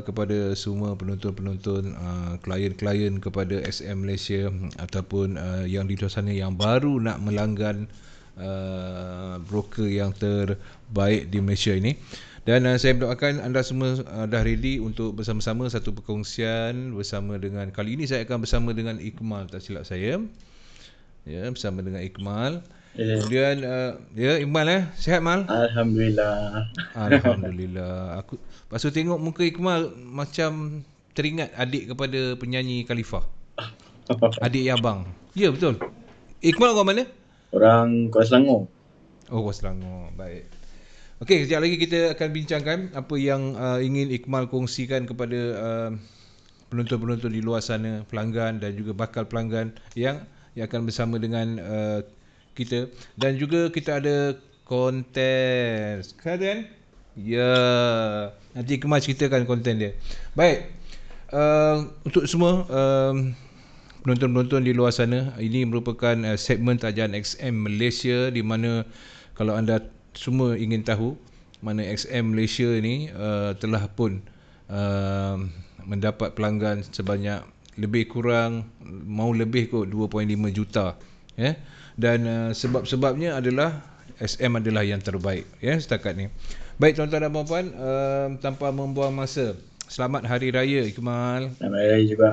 kepada semua penonton-penonton, klien-klien kepada SM Malaysia ataupun yang di luar sana yang baru nak melanggan broker yang terbaik di Malaysia ini. Dan saya mendoakan anda semua dah ready untuk bersama-sama satu perkongsian bersama dengan, kali ini saya akan bersama dengan Iqmal, tak silap saya. Ya, bersama dengan Iqmal. Kemudian ya, Iqmal sihat Mal? Alhamdulillah. Alhamdulillah. Aku pasal tengok muka Iqmal macam teringat adik kepada penyanyi Khalifah. Adik Abang. Ya, betul. Iqmal orang mana? Orang Kuala Selangor. Oh, Selangor. Baik. Okey, sekejap lagi kita akan bincangkan apa yang ingin Iqmal kongsikan kepada penonton-penonton di luar sana, pelanggan dan juga bakal pelanggan yang akan bersama dengan kita. Dan juga kita ada kontes. Kan? Ya, nanti Iqmal ceritakan konten dia. Baik. Untuk semua penonton-penonton di luar sana, ini merupakan segmen tajahan XM Malaysia, di mana kalau anda semua ingin tahu mana XM Malaysia ni telah pun mendapat pelanggan sebanyak lebih kurang mau lebih kot 2.5 juta, ya. Dan sebab-sebabnya adalah SM adalah yang terbaik, ya, setakat ni. Baik tuan-tuan dan puan-puan, tanpa membuang masa, selamat Hari Raya Iqmal. Selamat Hari Raya juga.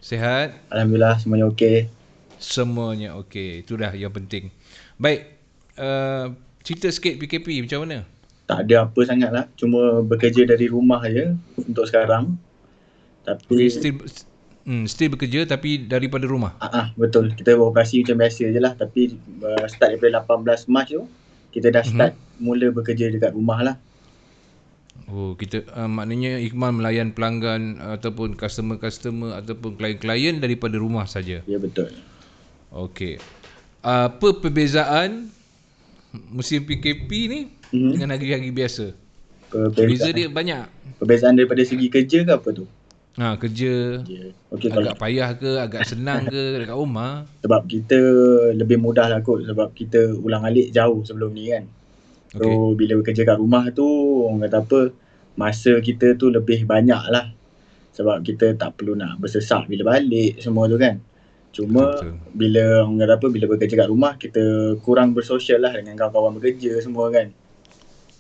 Sihat? Alhamdulillah semuanya okey. Semuanya okey, itu dah yang penting. Baik, cerita sikit PKP macam mana? Tak ada apa sangat lah. Cuma bekerja dari rumah je untuk sekarang. Tapi still bekerja tapi daripada rumah? betul. Kita beroperasi macam biasa je lah. Tapi start daripada 18 Mac tu, kita dah start mula bekerja dekat rumah lah. Oh, kita maknanya Iqmal melayan pelanggan ataupun customer ataupun klien-klien daripada rumah saja. Ya, betul. Okey. Apa perbezaan musim PKP ni dengan hari-hari biasa? Beza dia banyak. Perbezaan daripada segi kerja ke apa tu? Kerja. Okay, agak payah ke, agak senang ke dekat rumah? Sebab kita lebih mudah lah kot. Sebab kita ulang alik jauh sebelum ni kan. So bila bekerja kat rumah tu, orang kata apa, masa kita tu lebih banyak lah. Sebab kita tak perlu nak bersesak bila balik semua tu kan. Cuma betul. Bila orang kata apa, bila bekerja kat rumah, kita kurang bersosial lah dengan kawan-kawan bekerja semua kan.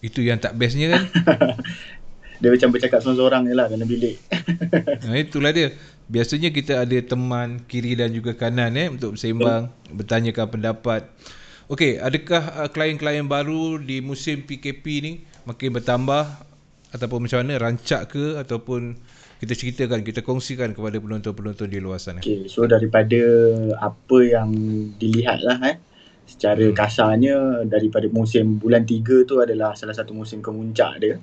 Itu yang tak bestnya kan. Dia macam bercakap seorang-seorang je lah dalam bilik. Itulah dia. Biasanya kita ada teman kiri dan juga kanan untuk bersembang, bertanyakan pendapat. Okey, adakah klien-klien baru di musim PKP ni makin bertambah ataupun macam mana, rancak ke, ataupun kita ceritakan, kita kongsikan kepada penonton-penonton di luar sana? Okay, so daripada apa yang dilihat lah secara kasarnya, daripada musim bulan 3 tu adalah salah satu musim kemuncak dia.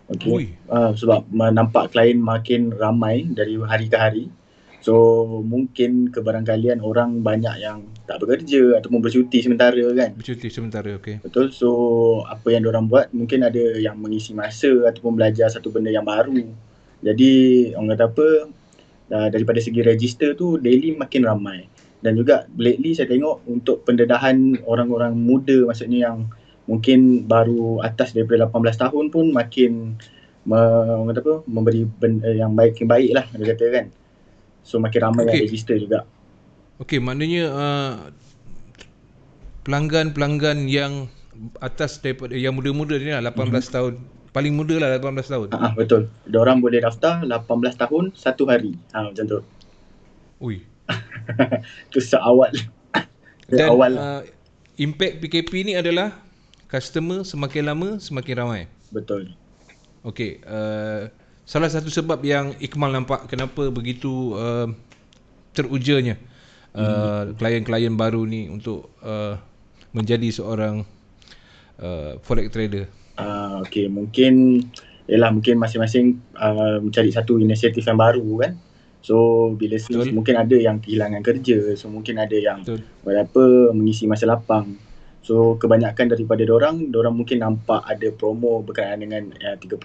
Okay. Sebab nampak klien makin ramai dari hari ke hari. So mungkin kebarangkalian orang banyak yang tak bekerja ataupun bercuti sementara kan. Bercuti sementara, okey. Betul. So apa yang diorang buat, mungkin ada yang mengisi masa ataupun belajar satu benda yang baru. Jadi orang kata apa, daripada segi register tu daily makin ramai. Dan juga lately saya tengok untuk pendedahan orang-orang muda, maksudnya yang mungkin baru atas daripada 18 tahun pun makin orang kata apa, memberi benda yang baik lah dia kata kan. So makin ramai yang register juga. Okey, maknanya pelanggan-pelanggan yang atas daripada yang muda-muda ni lah, 18 tahun. Paling muda lah 18 tahun. Betul. Diorang boleh daftar 18 tahun 1 hari. Macam tu. Ui. Tu seawal. Dan impact PKP ni adalah customer semakin lama semakin ramai. Betul. Okey, salah satu sebab yang Iqmal nampak kenapa begitu terujanya klien-klien baru ni untuk menjadi seorang forex trader. Okey, mungkin masing-masing mencari satu inisiatif yang baru kan. So bila mungkin ada yang kehilangan kerja, so mungkin ada yang mengisi masa lapang. So kebanyakan daripada dorang mungkin nampak ada promo berkenaan dengan $30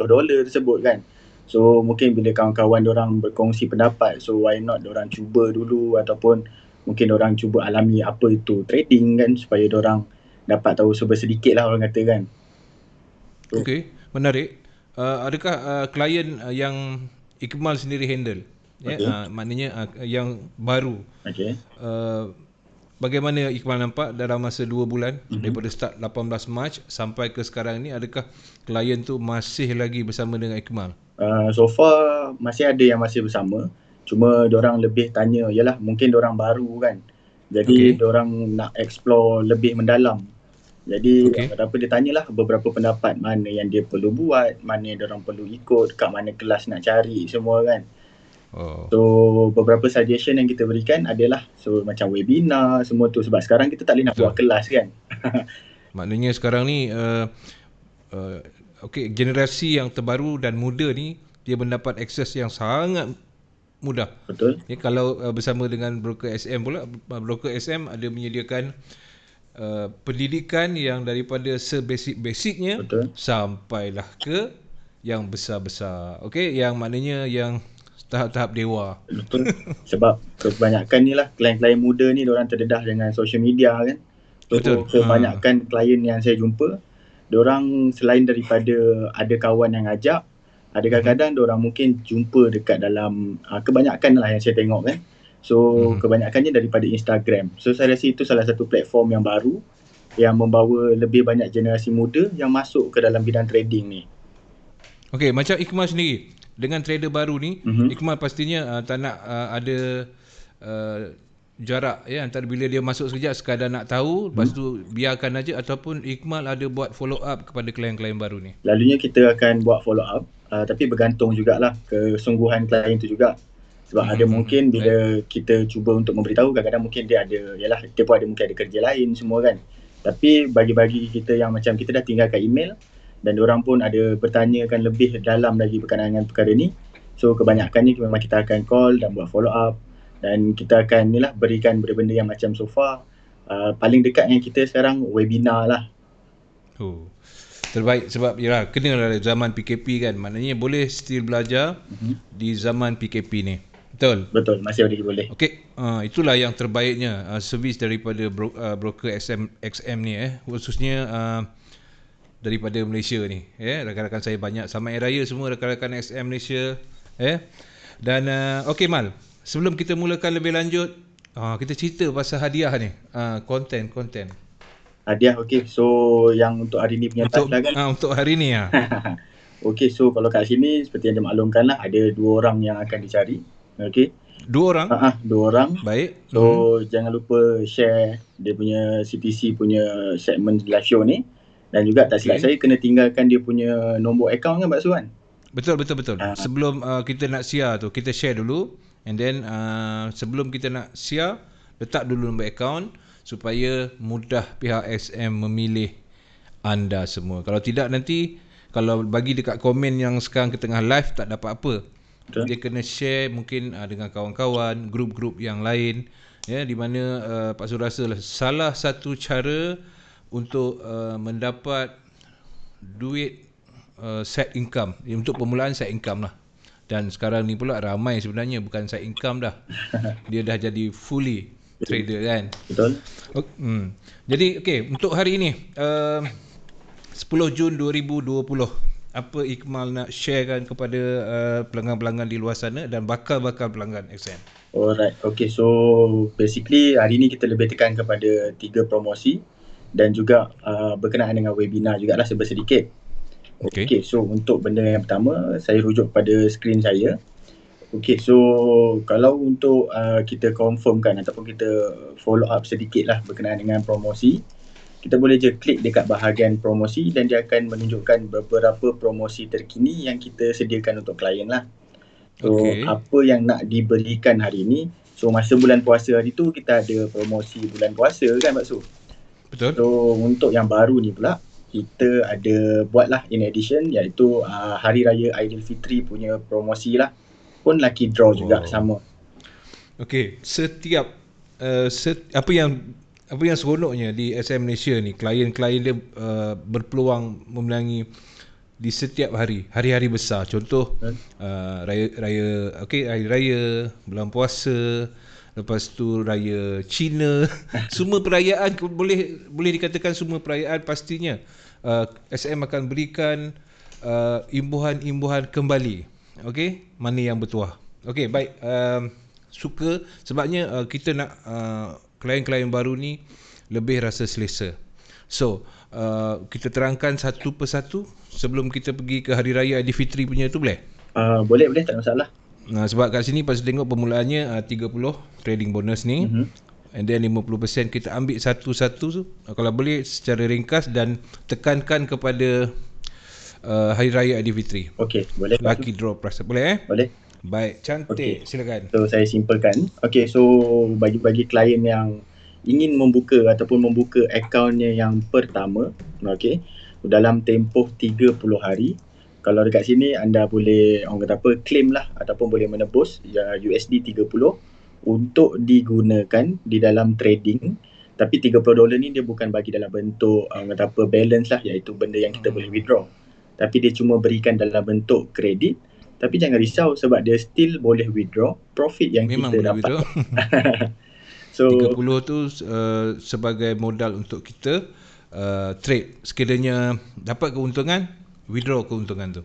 tersebut kan. So mungkin bila kawan-kawan dorang berkongsi pendapat, so why not dorang cuba dulu, ataupun mungkin dorang cuba alami apa itu trading kan, supaya dorang dapat tahu sedikit lah orang kata kan. Okey, menarik. adakah klien yang Ikmal sendiri handle? Maknanya yang baru. Okey. Bagaimana Iqbal nampak dalam masa 2 bulan daripada start 18 Mac sampai ke sekarang ni, adakah klien tu masih lagi bersama dengan Iqbal? So far masih ada yang masih bersama. Cuma diorang lebih tanya, yalah mungkin diorang baru kan. Jadi diorang nak explore lebih mendalam. Jadi apa dia tanyalah beberapa pendapat, mana yang dia perlu buat, mana yang diorang perlu ikut, kat mana kelas nak cari semua kan. So beberapa suggestion yang kita berikan adalah macam webinar semua tu, sebab sekarang kita tak boleh nak buat kelas kan. Maknanya sekarang ni generasi yang terbaru dan muda ni dia mendapat akses yang sangat mudah. Betul. Kalau bersama dengan broker SM pula, broker SM ada menyediakan pendidikan yang daripada sebasic-basicnya sampailah ke yang besar-besar. Yang maknanya yang tahap-tahap dewa. Betul. Sebab kebanyakan ni lah klien-klien muda ni diorang terdedah dengan social media kan. So kebanyakan klien yang saya jumpa, diorang selain daripada ada kawan yang ajak, ada kadang-kadang diorang mungkin jumpa dekat dalam kebanyakan lah yang saya tengok kan. So kebanyakannya daripada Instagram. So saya rasa itu salah satu platform yang baru yang membawa lebih banyak generasi muda yang masuk ke dalam bidang trading ni. Macam Iqmal sendiri, dengan trader baru ni, Iqmal pastinya tak nak ada jarak antara bila dia masuk sekejap sekadar nak tahu, lepas tu biarkan aja, ataupun Iqmal ada buat follow up kepada klien-klien baru ni. Lalunya kita akan buat follow up, tapi bergantung jugalah kesungguhan klien tu juga. Sebab ada mungkin bila kita cuba untuk memberitahu, kadang-kadang mungkin dia ada, dia pun ada mungkin ada kerja lain semua kan. Tapi bagi kita yang macam kita dah tinggalkan email dan diorang pun ada bertanyakan lebih dalam lagi berkenaan dengan perkara ni. So kebanyakannya memang kita akan call dan buat follow up, dan kita akan berikan benda-benda yang macam so far. Paling dekat yang kita sekarang webinar lah. Terbaik, sebab kena lah zaman PKP kan. Maknanya boleh still belajar di zaman PKP ni. Betul, masih boleh. Itulah yang terbaiknya servis daripada broker XM ni khususnya daripada Malaysia ni. Rakan-rakan saya banyak sama Air Raya semua, rakan-rakan XM Malaysia. Dan Mal, sebelum kita mulakan lebih lanjut, kita cerita pasal hadiah ni. Konten hadiah. So yang untuk hari ni punya task lah kan. Untuk hari ni so kalau kat sini seperti yang dimaklumkan lah, ada 2 orang yang akan dicari. 2 orang? 2 orang. Baik. So jangan lupa share dia punya CTC punya segmen live show ni. Dan juga tak silap saya kena tinggalkan dia punya nombor akaun kan Pak Su kan? Betul. Sebelum kita nak share tu, kita share dulu, and then sebelum kita nak share, letak dulu nombor akaun supaya mudah pihak SM memilih anda semua. Kalau tidak nanti, kalau bagi dekat komen yang sekarang kita tengah live tak dapat apa. Dia kena share mungkin dengan kawan-kawan, grup-grup yang lain, di mana Pak Su rasa salah satu cara untuk mendapat duit side income, untuk permulaan side income lah. Dan sekarang ni pula ramai sebenarnya bukan side income dah. Dia dah jadi fully trader kan. Betul. Jadi untuk hari ini 10 Jun 2020, apa Iqmal nak sharekan kepada pelanggan-pelanggan di luar sana dan bakal-bakal pelanggan XM? Alright, so basically hari ni kita lebih tekan kepada 3 promosi dan juga berkenaan dengan webinar jugalah sedikit. So untuk benda yang pertama, saya rujuk pada skrin saya. So kalau untuk kita confirmkan ataupun kita follow up sedikit lah berkenaan dengan promosi, kita boleh je klik dekat bahagian promosi dan dia akan menunjukkan beberapa promosi terkini yang kita sediakan untuk klien lah. So apa yang nak diberikan hari ni, so masa bulan puasa hari tu kita ada promosi bulan puasa kan Pak Su? Betul. So untuk yang baru ni pula, kita ada buatlah in addition, iaitu Hari Raya Aidilfitri punya promosi lah. Pun lucky draw juga sama. Setiap apa yang seronoknya di SM Malaysia ni, klien-klien dia berpeluang memenangi di setiap hari-hari besar. Contoh Hari Raya, bulan puasa, lepas tu Raya Cina. Semua perayaan boleh dikatakan semua perayaan pastinya SM akan berikan imbuhan-imbuhan kembali. Okey, mana yang bertuah. Okey, baik. Suka sebabnya kita nak klien-klien baru ni lebih rasa selesa. So, kita terangkan satu persatu sebelum kita pergi ke Hari Raya Aidilfitri punya tu boleh? Boleh, tak ada masalah. Sebab kat sini pas tengok permulaannya 30 trading bonus ni. And then 50% kita ambil satu-satu tu. Kalau boleh secara ringkas dan tekankan kepada Hari Raya Aidilfitri. Okey, boleh. Lucky draw price. Boleh Boleh. Baik, cantik. Silakan. So saya simpelkan. Okey, so bagi klien yang ingin membuka ataupun membuka akaunnya yang pertama, okey, dalam tempoh 30 hari. Kalau dekat sini anda boleh orang kata apa, claim lah ataupun boleh menebus USD 30 untuk digunakan di dalam trading. Tapi $30 ni dia bukan bagi dalam bentuk orang kata apa, balance lah, iaitu benda yang kita boleh withdraw. Tapi dia cuma berikan dalam bentuk kredit. Tapi jangan risau sebab dia still boleh withdraw profit yang memang kita boleh dapat. So 30 tu sebagai modal untuk kita trade. Sekiranya dapat keuntungan, withdraw keuntungan tu.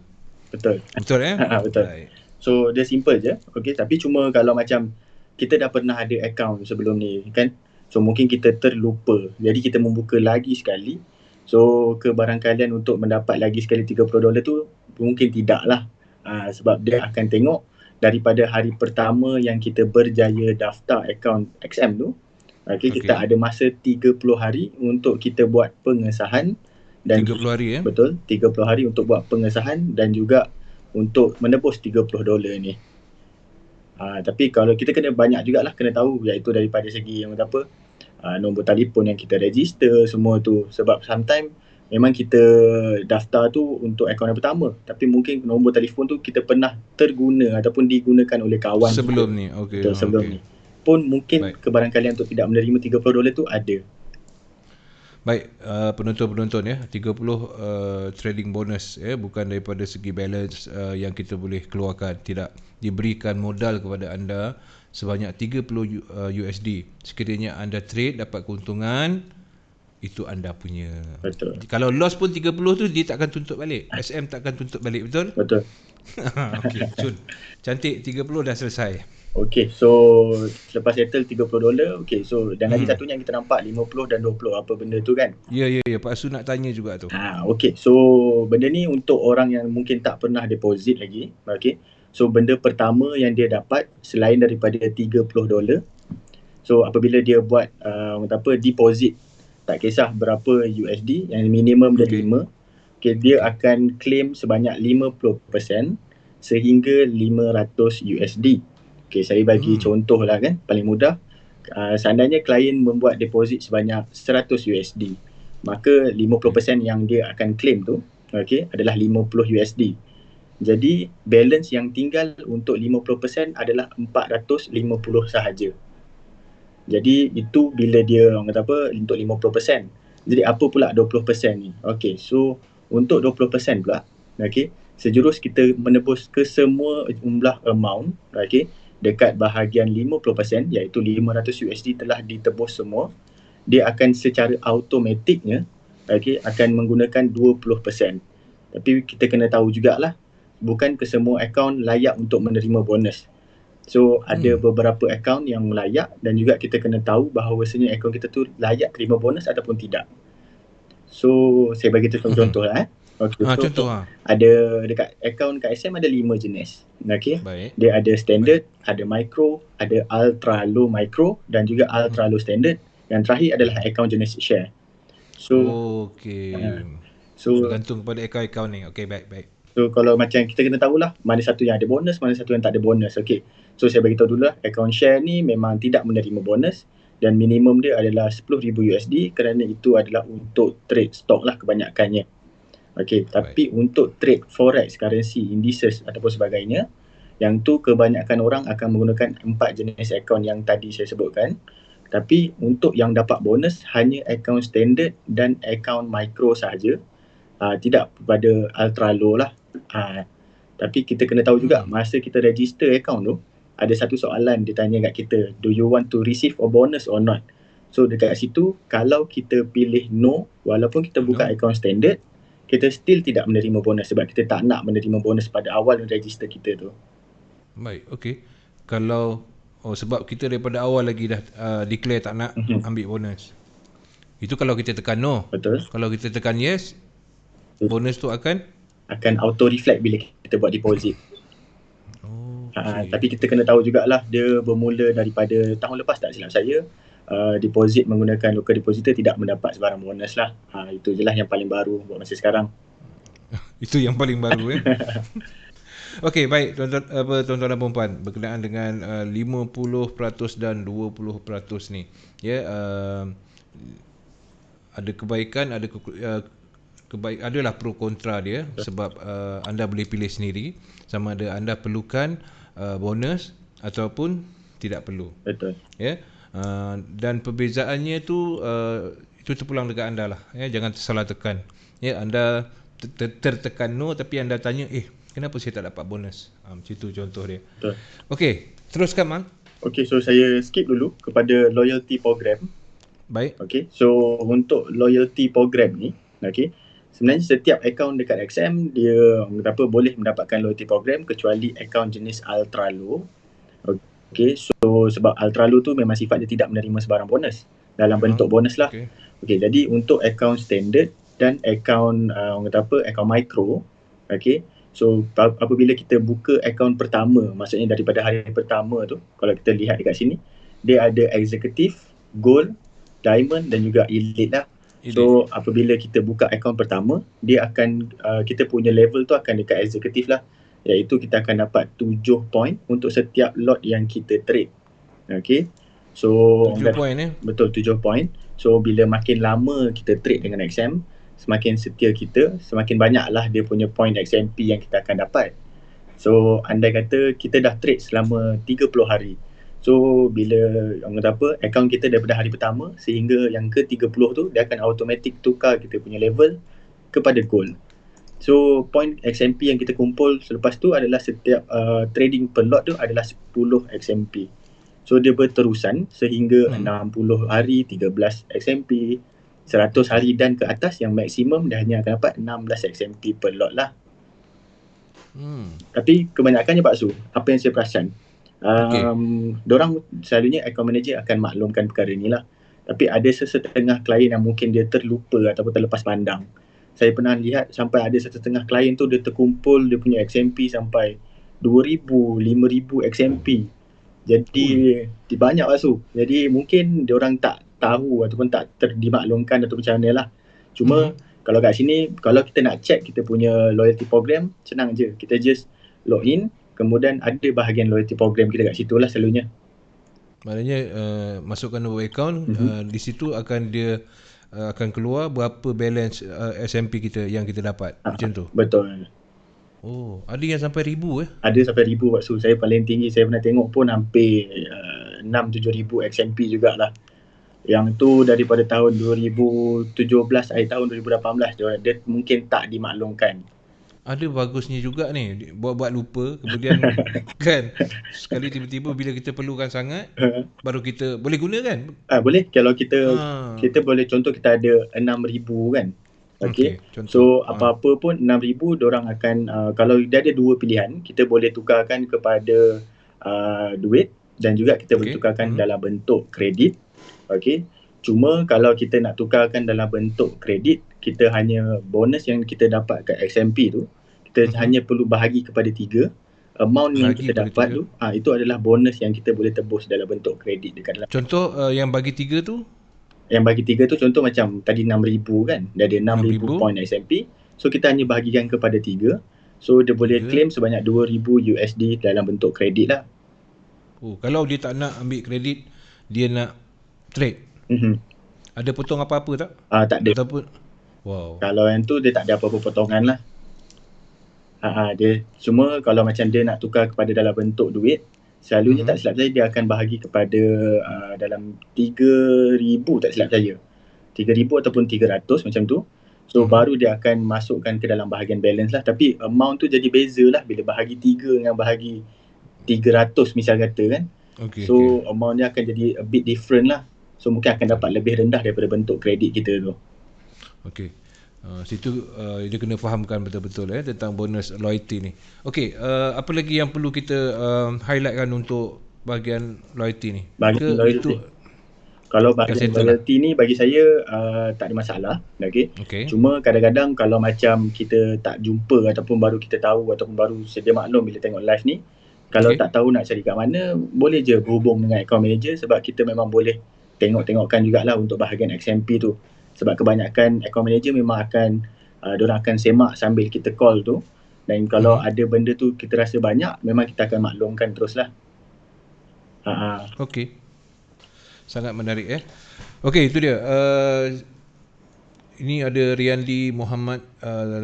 Betul. Betul Betul. Right. So dia simple je. Okey, tapi cuma kalau macam kita dah pernah ada account sebelum ni kan. So mungkin kita terlupa. Jadi kita membuka lagi sekali. So kebarangkalian untuk mendapat lagi sekali $30 tu mungkin tidak lah. Sebab dia akan tengok daripada hari pertama yang kita berjaya daftar akaun XM tu, kita ada masa 30 hari untuk kita buat pengesahan. Dan 30 hari Betul, 30 hari untuk buat pengesahan dan juga untuk menebus $30 ni. Tapi kalau kita kena banyak jugalah kena tahu, iaitu daripada segi yang apa, nombor telefon yang kita register semua tu. Sebab sometimes memang kita daftar tu untuk akaun yang pertama, tapi mungkin nombor telefon tu kita pernah terguna ataupun digunakan oleh kawan sebelum kita. Ni. Okey. Sebelum ni. Pun mungkin kebarangkalian untuk tidak menerima $30 tu ada. Baik, penonton-penonton 30 trading bonus bukan daripada segi balance yang kita boleh keluarkan, tidak, diberikan modal kepada anda sebanyak 30 USD. Sekiranya anda trade dapat keuntungan, itu anda punya. Betul. Kalau loss pun 30 tu dia takkan tuntut balik. SM takkan tuntut balik, betul? Betul. Okey, cun. Cantik, 30 dah selesai. Okey, so selepas settle $30, okey, so dan lagi satunya yang kita nampak 50 dan 20, apa benda tu kan? Ya, Pak Su nak tanya juga tu. Okey, so benda ni untuk orang yang mungkin tak pernah deposit lagi, okey. So benda pertama yang dia dapat selain daripada $30, so apabila dia buat deposit, tak kisah berapa USD, yang minimum dia 5, dia akan claim sebanyak 50% sehingga 500 USD. Okay, saya bagi contoh lah kan, paling mudah. Seandainya klien membuat deposit sebanyak 100 USD, maka 50% yang dia akan claim tu adalah 50 USD. Jadi balance yang tinggal untuk 50% adalah 450 sahaja. Jadi itu bila dia orang kata apa, untuk 50%. Jadi apa pula 20% ni? Okey, so untuk 20% pula, sejurus kita menebus ke semua jumlah amount, dekat bahagian 50%, iaitu 500 USD telah ditebus semua, dia akan secara automatiknya akan menggunakan 20%. Tapi kita kena tahu jugalah, bukan ke semua akaun layak untuk menerima bonus. So ada beberapa akaun yang layak, dan juga kita kena tahu bahawasanya akaun kita tu layak terima bonus ataupun tidak. So saya bagi tu contoh lah. Okay, so contoh ada dekat akaun KSM ada 5 jenis. Baik. Dia ada standard, ada micro, ada ultra low micro dan juga ultra low standard. Yang terakhir adalah akaun jenis share. So so bergantung kepada akaun ni. Okey, baik. So kalau macam kita kena tahulah mana satu yang ada bonus, mana satu yang tak ada bonus. Okey. So saya bagi tahu dululah, akaun share ni memang tidak menerima bonus dan minimum dia adalah 10,000 USD kerana itu adalah untuk trade stock lah kebanyakannya. Okey, tapi untuk trade forex, currency, indices ataupun sebagainya, yang tu kebanyakan orang akan menggunakan 4 jenis akaun yang tadi saya sebutkan. Tapi untuk yang dapat bonus hanya akaun standard dan akaun micro sahaja. Tidak pada ultra low lah. Tapi kita kena tahu juga masa kita register akaun tu, ada satu soalan dia tanya kat kita, do you want to receive a bonus or not? So dekat situ, kalau kita pilih no, walaupun kita buka akaun standard, kita still tidak menerima bonus sebab kita tak nak menerima bonus pada awal register kita tu. Baik, okey. Kalau sebab kita daripada awal lagi dah declare tak nak ambil bonus. Itu kalau kita tekan no. Betul. Kalau kita tekan yes, bonus tu akan auto reflect bila kita buat deposit. Tapi kita kena tahu jugalah dia bermula daripada tahun lepas tak silap saya, deposit menggunakan local depositor tidak mendapat sebarang bonus lah. Itu je lah yang paling baru buat masa sekarang. Itu yang paling baru Okey, baik tuan-tuan dan puan-puan, berkenaan dengan 50% dan 20% ni. Ya, ada kebaikan, ada adalah pro kontra dia. Sebab anda boleh pilih sendiri sama ada anda perlukan bonus ataupun tidak perlu. Betul. Ya. Dan perbezaannya tu itu terpulang dekat anda lah. Ya, jangan salah tekan. Ya, anda tertekan no tapi anda tanya kenapa saya tak dapat bonus? Macam tu contoh dia. Betul. Okey, teruskan Mang. Okey, so saya skip dulu kepada loyalty program. Baik. Okey, so untuk loyalty program ni, okey, sebenarnya setiap akaun dekat XM dia boleh mendapatkan loyalty program kecuali akaun jenis ultra low. Okey, so sebab ultra low tu memang sifat dia tidak menerima sebarang bonus dalam bentuk bonus lah. Okey, jadi untuk akaun standard dan akaun akaun micro, okey. So apabila kita buka akaun pertama, maksudnya daripada hari pertama tu, kalau kita lihat dekat sini, dia ada executive, gold, diamond dan juga elite lah. So apabila kita buka akaun pertama, dia akan kita punya level tu akan dekat executive lah, iaitu kita akan dapat 7 point untuk setiap lot yang kita trade. Okay, so 7 point betul, 7 point. So bila makin lama kita trade dengan XM, semakin setia kita, semakin banyaklah dia punya point XMP yang kita akan dapat. So andai kata kita dah trade selama 30 hari, so bila akaun kita daripada hari pertama sehingga yang ke-30 tu, dia akan automatic tukar kita punya level kepada gold. So point XMP yang kita kumpul selepas tu adalah setiap trading per lot tu adalah 10 XMP. So dia berterusan sehingga 60 hari 13 XMP, 100 hari dan ke atas yang maksimum dah hanya akan dapat 16 XMP per lot lah. Tapi kebanyakannya Pak Su, apa yang saya perasan, dorang selalunya account manager akan maklumkan perkara ni lah. Tapi ada sesetengah klien yang mungkin dia terlupa ataupun terlepas pandang. Saya pernah lihat sampai ada sesetengah klien tu dia terkumpul dia punya XMP sampai 2,000, 5,000 XMP. Jadi banyak Pak Su. Jadi mungkin diorang tak tahu ataupun tak dimaklumkan atau macam mana lah. Cuma kalau kat sini, kalau kita nak check kita punya loyalty program, senang je. Kita just log in, kemudian ada bahagian loyalty program kita kat situ lah selalunya. Maknanya masukkan nombor akaun, di situ akan dia akan keluar berapa balance SMP kita yang kita dapat. Macam tu? Betul. Oh, ada yang sampai 1,000 Ada sampai 1,000 Pak Su. Saya paling tinggi saya pernah tengok pun hampir 6-7 ribu XMP jugalah. Yang tu daripada tahun 2017, akhir tahun 2018 dia mungkin tak dimaklumkan. Ada bagusnya juga ni, buat-buat lupa kemudian kan sekali tiba-tiba bila kita perlukan sangat baru kita boleh guna kan? Boleh, kalau kita boleh, contoh kita ada 6,000 kan. Okay. So apa-apa pun 6,000 diorang akan kalau dia ada dua pilihan, kita boleh tukarkan kepada duit dan juga kita boleh tukarkan dalam bentuk kredit. Okay. Cuma kalau kita nak tukarkan dalam bentuk kredit, kita hanya bonus yang kita dapat kat XMP tu, kita hanya perlu bahagi kepada 3. Amount yang kita dapat tu, itu adalah bonus yang kita boleh tebus dalam bentuk kredit dekat dalam. Contoh yang bagi 3 tu? Yang bagi 3 tu contoh macam tadi 6,000 kan, dia ada 6,000 point XMP. So kita hanya bahagikan kepada 3. So dia boleh claim sebanyak 2,000 USD dalam bentuk kredit lah. Oh, kalau dia tak nak ambil kredit, dia nak trade. Ada potong apa-apa tak? Tak ada. Ataupun kalau yang tu dia tak ada apa-apa potongan lah. Dia cuma kalau macam dia nak tukar kepada dalam bentuk duit, selalunya tak silap saya dia akan bahagi kepada dalam 3,000 tak silap saya. 3,000 ataupun 300 macam tu. So baru dia akan masukkan ke dalam bahagian balance lah. Tapi amount tu jadi beza lah bila bahagi 3 dengan bahagi 300 misal kata kan. So amount dia akan jadi a bit different lah. So mungkin akan dapat lebih rendah daripada bentuk kredit kita tu. Okey. Situ dia kena fahamkan betul-betul tentang bonus loyalty ni. Okey, apa lagi yang perlu kita highlightkan untuk bahagian loyalty ni? Bahagian loyalty. Kalau bahagian loyalty ni bagi saya tak ada masalah, okey. Cuma kadang-kadang kalau macam kita tak jumpa ataupun baru kita tahu ataupun baru sedia maklum bila tengok live ni, kalau tak tahu nak cari kat mana, boleh je berhubung dengan account manager sebab kita memang boleh tengok-tengokkan jugalah untuk bahagian XMP tu. Sebab kebanyakan account manager memang akan diorang akan semak sambil kita call tu, dan kalau ada benda tu kita rasa banyak, memang kita akan maklumkan teruslah. Okey. Sangat menarik Okey, itu dia. Ini ada Riandi Muhammad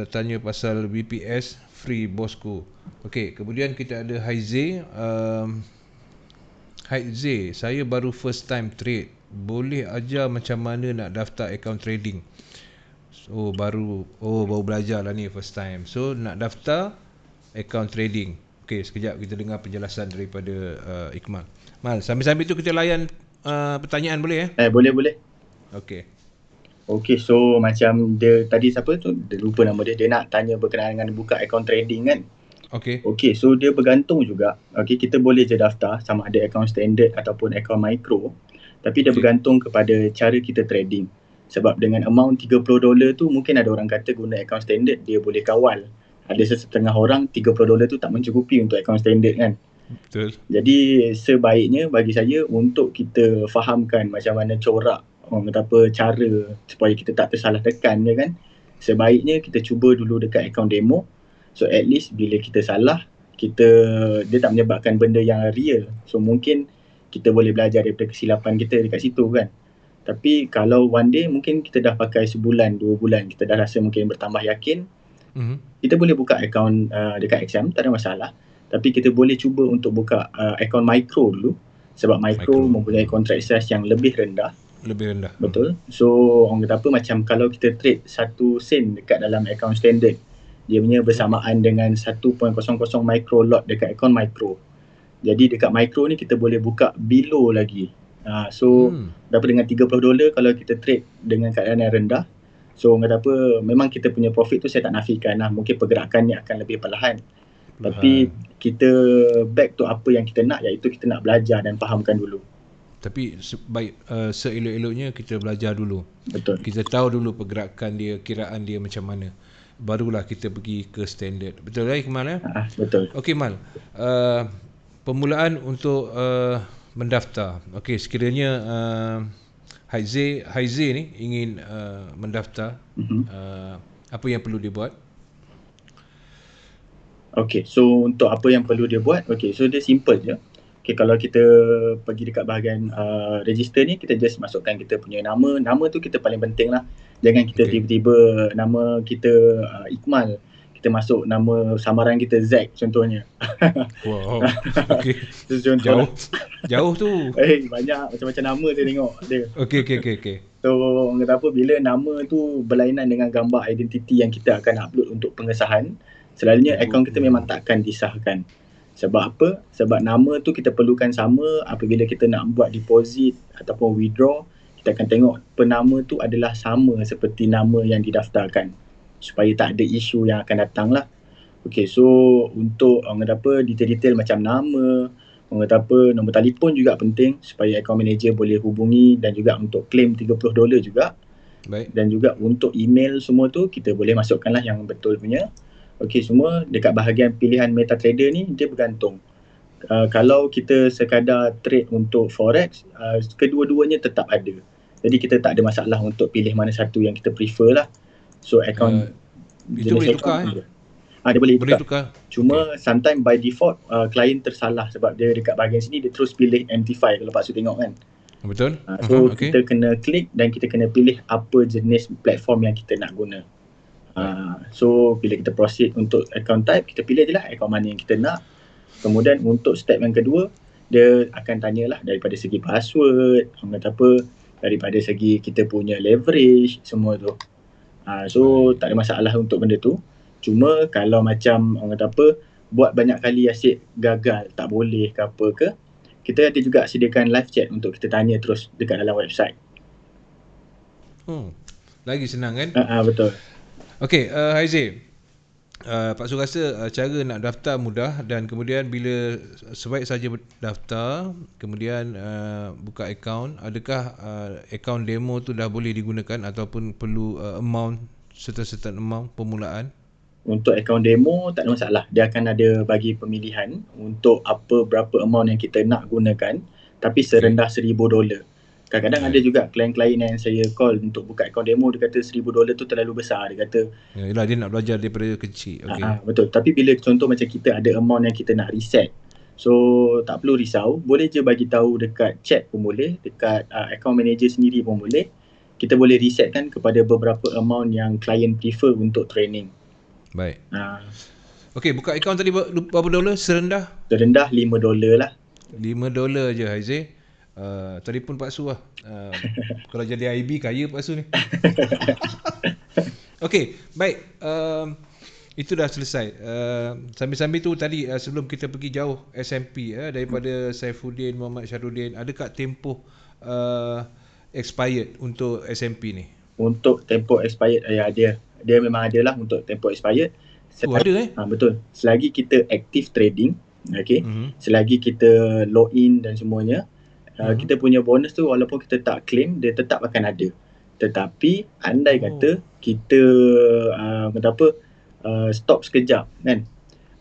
tanya pasal BPS free bosku. Okey, kemudian kita ada Haize. Haize, saya baru first time trade. Boleh ajar macam mana nak daftar account trading? Baru belajar lah ni first time. So nak daftar account trading. Okey, sekejap kita dengar penjelasan daripada Ikmal. Mal, sambil-sambil tu kita layan pertanyaan boleh Boleh. Okey, so macam dia tadi siapa tu, dia lupa nama dia nak tanya berkenaan dengan buka account trading kan. Okey, so dia bergantung juga. Okey, kita boleh je daftar sama ada account standard ataupun account micro, tapi dia bergantung kepada cara kita trading. Sebab dengan amount $30 tu, mungkin ada orang kata guna account standard dia boleh kawal. Ada setengah orang $30 tu tak mencukupi untuk account standard kan. Betul. Jadi sebaiknya bagi saya untuk kita fahamkan macam mana corak orang kata apa cara supaya kita tak tersalah tekan je kan. Sebaiknya kita cuba dulu dekat account demo. So at least bila kita salah, dia tak menyebabkan benda yang real. So mungkin kita boleh belajar daripada kesilapan kita dekat situ kan. Tapi kalau one day mungkin kita dah pakai sebulan, 2 bulan, kita dah rasa mungkin bertambah yakin, kita boleh buka account dekat XM, tak ada masalah. Tapi kita boleh cuba untuk buka account micro dulu. Sebab micro mempunyai contract size yang lebih rendah. Betul. So orang kata apa, macam kalau kita trade 1 sen dekat dalam account standard, dia punya bersamaan dengan 1.00 micro lot dekat account micro. Jadi dekat micro ni kita boleh buka below lagi. So dapat dengan $30 kalau kita trade dengan keadaan yang rendah. So orang kata apa, memang kita punya profit tu saya tak nafikan lah. Mungkin pergerakannya akan lebih perlahan. Tapi kita back to apa yang kita nak, iaitu kita nak belajar dan fahamkan dulu. Tapi seelok-eloknya kita belajar dulu. Betul. Kita tahu dulu pergerakan dia, kiraan dia macam mana. Barulah kita pergi ke standard. Betul lah Ikmal Betul. Okey Mal, permulaan untuk mendaftar. Okey, sekiranya Haize ni ingin mendaftar, apa yang perlu dia buat? Okey, so untuk apa yang perlu dia buat, so dia simple je. Okey, kalau kita pergi dekat bahagian register ni, kita just masukkan kita punya nama. Nama tu kita paling penting lah. Jangan kita tiba-tiba nama kita Ikmal, kita masuk nama samaran kita Zack contohnya. Wow. Okey. Jauh tu. Banyak macam-macam nama saya tengok ada. Okey. So orang kata apa, bila nama tu berlainan dengan gambar identiti yang kita akan upload untuk pengesahan, selalunya akaun kita memang takkan disahkan. Sebab apa? Sebab nama tu kita perlukan sama apabila kita nak buat deposit ataupun withdraw. Kita akan tengok penama tu adalah sama seperti nama yang didaftarkan, supaya tak ada isu yang akan datang lah. Okay, so untuk orang kata apa, detail-detail macam nama, orang kata apa, nombor telefon juga penting supaya account manager boleh hubungi, dan juga untuk claim $30 juga. Baik. Dan juga untuk email semua tu kita boleh masukkan lah yang betul punya. Okey, semua dekat bahagian pilihan MetaTrader ni dia bergantung. Kalau kita sekadar trade untuk forex, kedua-duanya tetap ada. Jadi kita tak ada masalah untuk pilih mana satu yang kita prefer lah. So account itu boleh tukar dia boleh tukar. Cuma sometimes by default klien tersalah sebab dia dekat bahagian sini dia terus pilih MT5 kalau Pak Su tengok kan. Betul. So kita kena klik dan kita kena pilih apa jenis platform yang kita nak guna. So bila kita proceed untuk account type, kita pilih je lah account mana yang kita nak. Kemudian untuk step yang kedua, dia akan tanyalah daripada segi password, orang kata apa, daripada segi kita punya leverage, semua tu. So tak ada masalah untuk benda tu. Cuma kalau macam orang kata apa, buat banyak kali asyik gagal, tak boleh ke apa ke, kita ada juga sediakan live chat untuk kita tanya terus dekat dalam website. Lagi senang kan? Betul. Okey, Haizil, Pak Su rasa cara nak daftar mudah dan kemudian bila sebaik saja daftar, kemudian buka akaun, adakah akaun demo tu dah boleh digunakan ataupun perlu amount, certain amount permulaan? Untuk akaun demo tak ada masalah. Dia akan ada bagi pemilihan untuk berapa amount yang kita nak gunakan, tapi serendah $1,000. Kadang-kadang ada juga klien-klien yang saya call untuk buka akaun demo, dia kata $1,000 tu terlalu besar. Dia kata yalah, dia nak belajar daripada kecil. Okay. Betul. Tapi bila contoh macam kita ada amount yang kita nak reset, so tak perlu risau, boleh je bagi tahu dekat chat pun boleh, dekat account manager sendiri pun boleh. Kita boleh resetkan kepada beberapa amount yang klien prefer untuk training. Baik. Okey, buka akaun tadi berapa dolar? Serendah $5 lah. $5 je, Haizil. Telefon Pak Su lah. Kalau jadi IB, kaya Pak Su ni. Okey, baik. Itu dah selesai. Sambil-sambil tu tadi sebelum kita pergi jauh SMP daripada Saifuddin, Muhammad Syarudin, adakah tempoh expired untuk SMP ni? Untuk tempoh expired dia memang ada lah untuk tempoh expired. Ada betul. Selagi kita active trading, okey. Selagi kita login dan semuanya, kita punya bonus tu walaupun kita tak claim, dia tetap akan ada. Tetapi andai kata kita stop sekejap kan.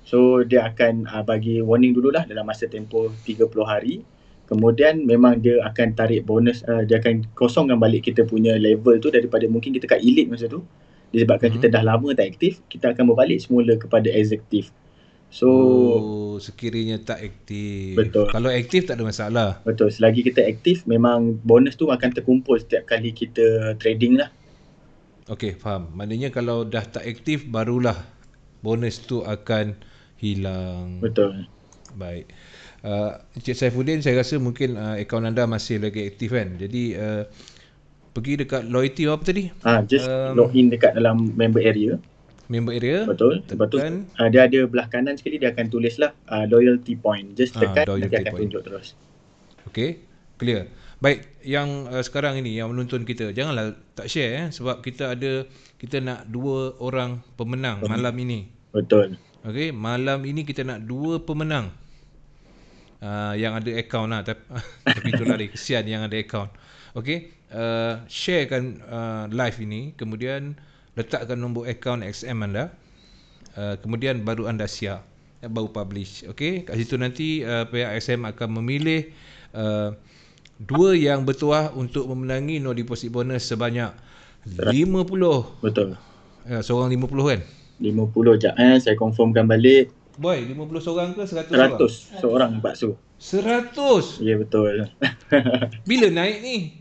So dia akan bagi warning dululah dalam masa tempoh 30 hari. Kemudian memang dia akan tarik bonus, dia akan kosongkan balik kita punya level tu daripada mungkin kita kat elite masa tu. Disebabkan kita dah lama tak aktif, kita akan berbalik semula kepada executive. So sekiranya tak aktif. Betul. Kalau aktif tak ada masalah. Betul. Selagi kita aktif, memang bonus tu akan terkumpul setiap kali kita trading lah. Okey, faham. Maknanya kalau dah tak aktif, barulah bonus tu akan hilang. Betul. Baik. Encik Saifuddin, saya rasa mungkin akaun anda masih lagi aktif kan. Jadi pergi dekat loyalty apa tadi? Just login dekat dalam member area. Member area. Betul. Betul. Dia ada belah kanan sekali, dia akan tulis lah loyalty point. Just tekan, nanti akan tunjuk terus. Okey, clear. Baik, yang sekarang ini yang menonton kita, janganlah tak share sebab kita nak 2 orang pemenang malam ini. Betul. Okey, malam ini kita nak 2 pemenang. Yang ada akaun lah, tapi itulah dia, kesian yang ada akaun. Okey, sharekan live ini, kemudian letakkan nombor akaun XM anda, kemudian baru anda share, baru publish. Okey, kat situ nanti pihak XM akan memilih 2 yang bertuah untuk memenangi no deposit bonus sebanyak 50. Betul. Seorang 50 kan? 50 jap saya confirmkan balik. Boy, 50 seorang ke 100 orang? 100 seorang Pak Su. 100? Ya, betul. Bila naik ni?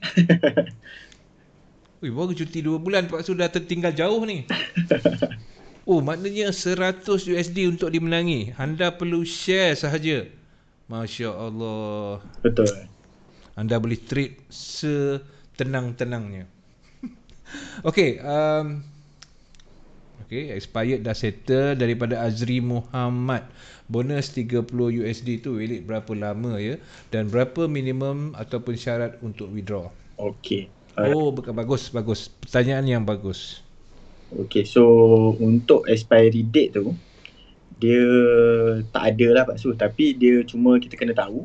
Baru cuti 2 bulan Pak Su dah tertinggal jauh ni. Maknanya 100 USD untuk dimenangi. Anda perlu share sahaja. Masya Allah. Betul. Anda boleh trade setenang-tenangnya. Okey, expired dah settle daripada Azri Muhammad. Bonus 30 USD tu valid berapa lama ya? Dan berapa minimum ataupun syarat untuk withdraw? Okey. Bagus. Pertanyaan yang bagus. Okey, so untuk expiry date tu, dia tak ada lah Pak Su. Tapi dia cuma kita kena tahu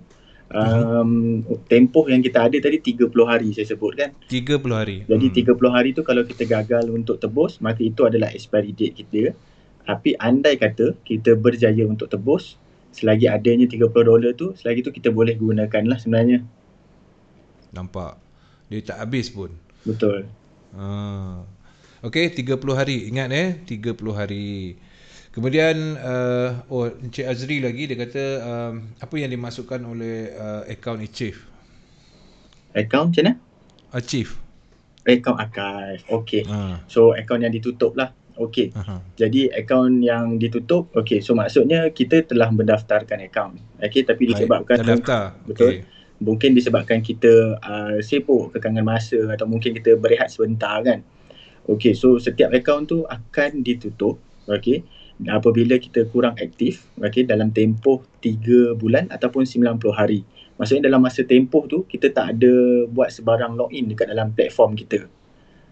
tempoh yang kita ada tadi 30 hari saya sebut kan. 30 hari. Jadi 30 hari tu kalau kita gagal untuk tebus, maka itu adalah expiry date kita. Tapi andai kata kita berjaya untuk tebus, selagi adanya $30 tu, selagi tu kita boleh gunakan lah sebenarnya. Nampak. Dia tak habis pun. Betul. Okey, 30 hari. Ingat 30 hari. Kemudian Encik Azri lagi dia kata apa yang dimasukkan oleh akaun Achieve? Akaun macam mana? Achieve. Akaun archive. Okey. So akaun yang ditutup lah. Okey. Jadi akaun yang ditutup, okey. So maksudnya kita telah mendaftarkan akaun. Okey, tapi disebabkan terdaftar. Betul. Mungkin disebabkan kita sibuk, kekangan masa atau mungkin kita berehat sebentar kan. Okey, so setiap akaun tu akan ditutup. Okey. Apabila kita kurang aktif, dalam tempoh 3 bulan ataupun 90 hari. Maksudnya dalam masa tempoh tu kita tak ada buat sebarang login dekat dalam platform kita.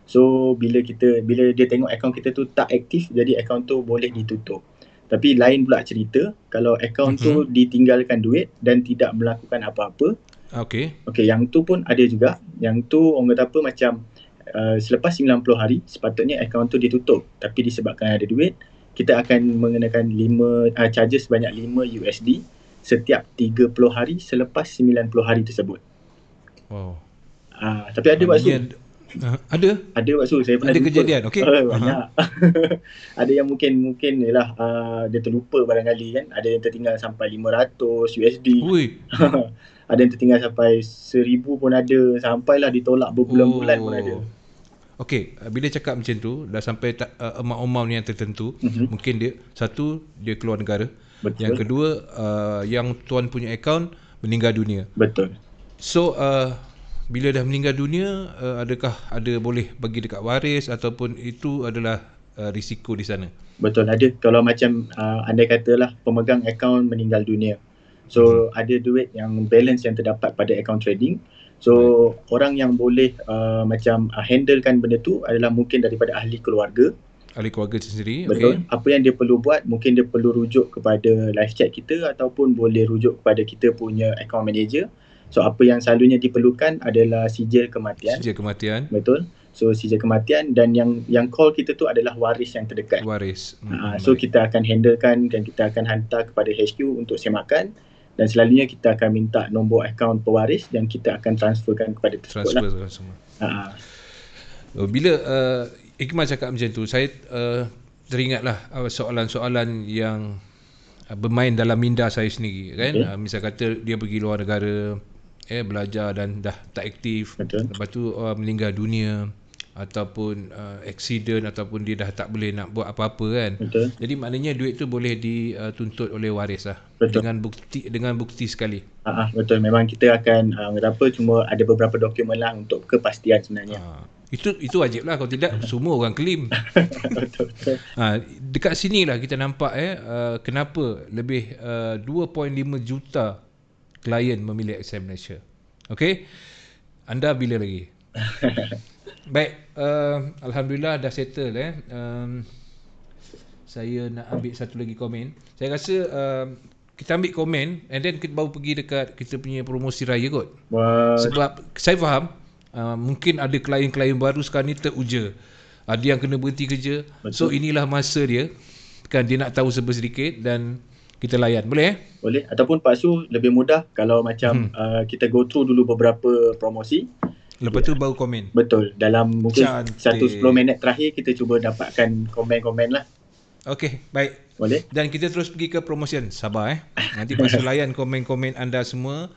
So bila dia tengok akaun kita tu tak aktif, jadi akaun tu boleh ditutup. Tapi lain pula cerita kalau akaun tu ditinggalkan duit dan tidak melakukan apa-apa. Okey, yang tu pun ada juga. Yang tu orang kata apa, macam selepas 90 hari sepatutnya akaun tu ditutup, tapi disebabkan ada duit, kita akan mengenakan charges sebanyak 5 USD setiap 30 hari selepas 90 hari tersebut. wow. Tapi ada waktu Ada waktu saya pernah ada jumpa kejadian, okey. banyak. Ada yang mungkin yalah, dia terlupa barangkali kan, ada yang tertinggal sampai 500 USD. Ui. Ada yang tertinggal sampai 1000 pun ada, sampailah ditolak berbulan-bulan pun ada. Okey, bila cakap macam tu dah sampai amount yang tertentu, mungkin dia keluar negara. Betul. Yang kedua, yang tuan punya akaun meninggal dunia. Betul. So bila dah meninggal dunia, adakah ada boleh bagi dekat waris ataupun itu adalah risiko di sana? Betul, ada. Kalau macam andai katalah pemegang akaun meninggal dunia, so ada duit yang balance yang terdapat pada akaun trading. So orang yang boleh macam handlekan benda tu adalah mungkin daripada ahli keluarga. Ahli keluarga sendiri. Betul. Apa yang dia perlu buat, mungkin dia perlu rujuk kepada live chat kita ataupun boleh rujuk kepada kita punya account manager. So apa yang selalunya diperlukan adalah sijil kematian. Sijil kematian. Betul. So sijil kematian, dan yang call kita tu adalah waris yang terdekat. Waris. So kita akan handlekan dan kita akan hantar kepada HQ untuk semakan, dan selalunya kita akan minta nombor akaun pewaris dan kita akan transferkan kepada tersebut. Transfer semua. Bila Iqmal cakap macam tu, saya teringatlah soalan-soalan yang bermain dalam minda saya sendiri kan. Misal kata dia pergi luar negara, belajar dan dah tak aktif. Betul. Lepas tu meninggal dunia ataupun accident ataupun dia dah tak boleh nak buat apa-apa kan. Betul. Jadi maknanya duit tu boleh dituntut oleh waris lah. Betul. Dengan bukti sekali. Betul. Memang kita akan cuma ada beberapa dokumen lah untuk kepastian sebenarnya. Itu wajib lah, kalau tidak semua orang claim. Betul. Dekat sini lah kita nampak kenapa lebih 2.5 juta klien memilih Access Malaysia. Okey, anda bila lagi? Baik, alhamdulillah dah settle. Saya nak ambil satu lagi komen. Saya rasa kita ambil komen and then kita baru pergi dekat kita punya promosi raya kot. Sebab saya faham mungkin ada klien-klien baru sekarang ni teruja, ada yang kena berhenti kerja. Betul. So inilah masa dia kan, dia nak tahu sedikit dan kita layan. Boleh Boleh. Ataupun Pak Su lebih mudah kalau macam kita go through dulu beberapa promosi, lepas tu baru komen. Betul. Dalam mungkin Cantik. 10 minit terakhir kita cuba dapatkan komen-komen lah. Okey, baik. Boleh. Dan kita terus pergi ke promotion. Sabar nanti Pak Su layan komen-komen anda semua.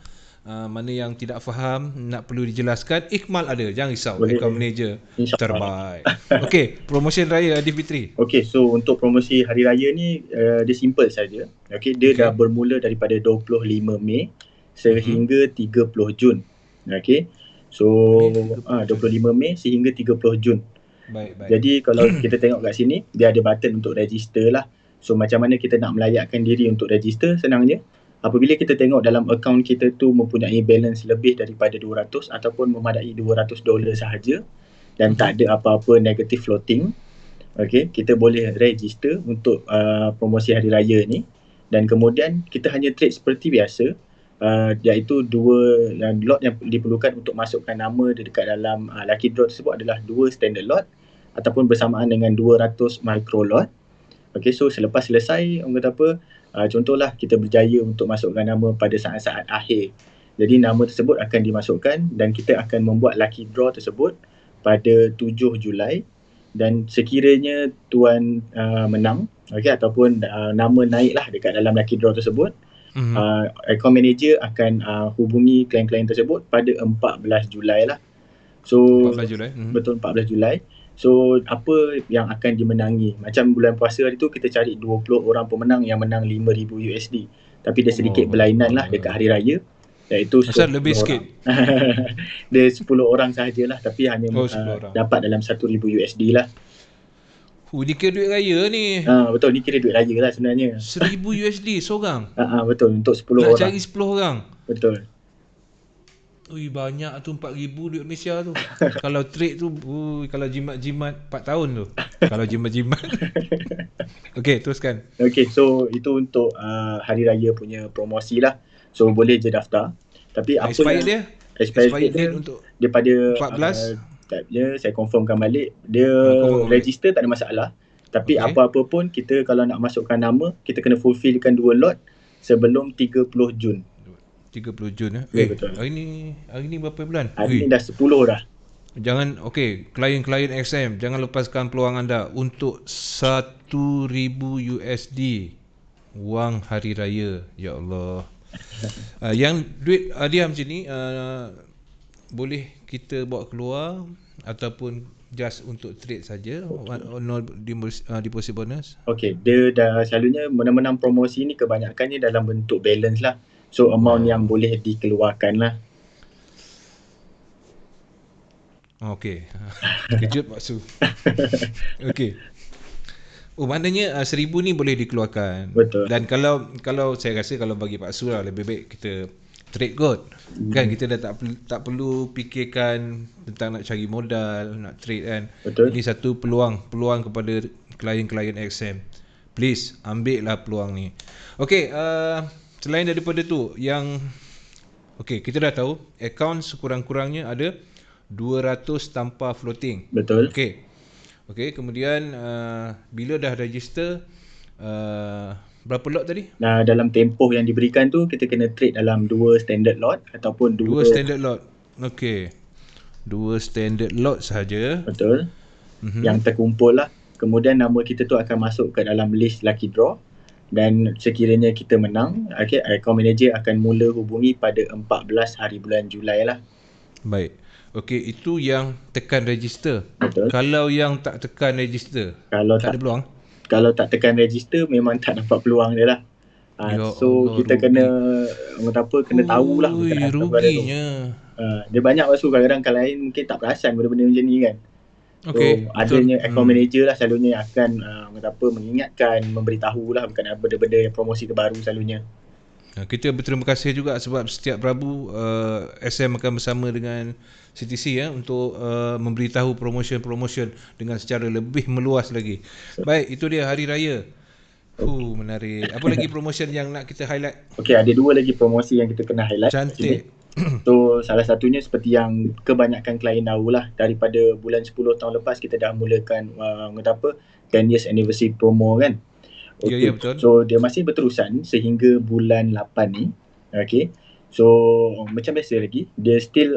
Mana yang tidak faham, nak perlu dijelaskan, Iqmal ada, jangan risau. Account manager terbaik. Okey, promotion raya Aidilfitri. Okey, so untuk promosi hari raya ni dia simple saja. Okey, dia dah bermula daripada 25 Mei sehingga 30 Jun. Okey. So 25 Mei sehingga 30 Jun. Baik. Jadi kalau kita tengok kat sini, dia ada button untuk register lah. So macam mana kita nak melayakkan diri untuk register? Senangnya, apabila kita tengok dalam akaun kita tu mempunyai balance lebih daripada 200 ataupun memadai $200 sahaja dan tak ada apa-apa negative floating, okey, kita boleh register untuk promosi hari raya ni, dan kemudian kita hanya trade seperti biasa, iaitu dua lot yang diperlukan untuk masukkan nama dekat dalam lucky draw tersebut adalah 2 standard lot ataupun bersamaan dengan 200 micro lot. Okey, so selepas selesai, orang kata apa, contohlah kita berjaya untuk masukkan nama pada saat-saat akhir. Jadi nama tersebut akan dimasukkan dan kita akan membuat lucky draw tersebut pada 7 Julai, dan sekiranya tuan menang, okey, ataupun nama naiklah dekat dalam lucky draw tersebut, account manager akan hubungi klien-klien tersebut pada 14 Julai lah. So 14 Julai. Betul, 14 Julai. So apa yang akan dimenangi? Macam bulan puasa hari tu kita cari 20 orang pemenang yang menang 5,000 USD. Tapi dia sedikit berlainan lah dekat hari raya, iaitu asal lebih sikit. Dia 10 orang sahajalah, tapi hanya dapat dalam 1,000 USD lah. Ni kira duit raya ni. Betul, ni kira duit raya lah sebenarnya. 1,000 USD seorang. Betul, untuk 10 orang. Nak cari 10 orang. Betul. Ui, banyak tu 4,000 duit Malaysia tu. Kalau trade tu, kalau jimat-jimat 4 tahun tu. Kalau jimat-jimat. Okey, teruskan. Okay, so itu untuk hari raya punya promosi lah. So boleh je daftar. Tapi apa Expired yang dia? expired Expired date dia date untuk daripada 14. tabnya saya confirmkan balik. Dia Confirm balik. register tak ada masalah. Tapi Okey. apa-apa pun kita kalau nak masukkan nama, kita kena fulfillkan 2 lot sebelum 30 Jun. 30 Jun Ya, betul. hari ni berapa bulan? Hari ni dah 10 dah. Jangan, okey, klien-klien XM, jangan lepaskan peluang anda untuk 1,000 USD wang hari raya. Ya Allah. Yang duit dia macam ni, boleh kita bawa keluar ataupun just untuk trade saja, no deposit bonus. Okay, dia dah selalunya menang-menang promosi ni kebanyakannya dalam bentuk balance lah. So amount yang boleh dikeluarkan lah. Okey. Kejut Pak Su. Okey. Oh, maknanya 1,000 ni boleh dikeluarkan. Betul. Dan kalau saya rasa kalau bagi Pak Su lah, lebih baik kita trade kot. Kan kita dah tak perlu fikirkan tentang nak cari modal, nak trade kan. Betul. Ini satu peluang kepada klien-klien XM. Please ambil lah peluang ni. Okey, selain daripada tu yang kita dah tahu akaun sekurang-kurangnya ada 200 tanpa floating. Betul. Okey, kemudian bila dah register, berapa lot tadi? Nah, dalam tempoh yang diberikan tu kita kena trade dalam 2 standard lot ataupun 2 standard lot. Okey. 2 standard lot sahaja. Betul. Yang terkumpul lah. Kemudian nama kita tu akan masuk ke dalam list lucky draw, dan sekiranya kita menang, account manager akan mula hubungi pada 14 hari bulan Julai lah. Baik. Okey, itu yang tekan register. Betul. Kalau yang tak tekan register, tak ada peluang. Kalau tak tekan register memang tak dapat peluang dia lah. So Allah, kita rugi. kena tahulah ruginya. Dia banyak masuk kadang-kadang kalau lain mungkin tak perasan benda-benda macam ni kan. Okay, so adanya account manager lah selalunya yang akan mengingatkan, memberitahu lah bukan benda-benda yang promosi terbaru selalunya. Kita berterima kasih juga sebab setiap Rabu SM akan bersama dengan CTC untuk memberitahu promotion dengan secara lebih meluas lagi. Baik, itu dia hari raya. Menarik. Apa lagi promotion yang nak kita highlight? Okey, ada 2 lagi promosi yang kita kena highlight. Cantik. So salah satunya seperti yang kebanyakan klien tahu lah, daripada bulan 10 tahun lepas kita dah mulakan 10 years anniversary promo kan. Ya, betul. So dia masih berterusan sehingga bulan 8 ni. Okay. So macam biasa lagi, dia still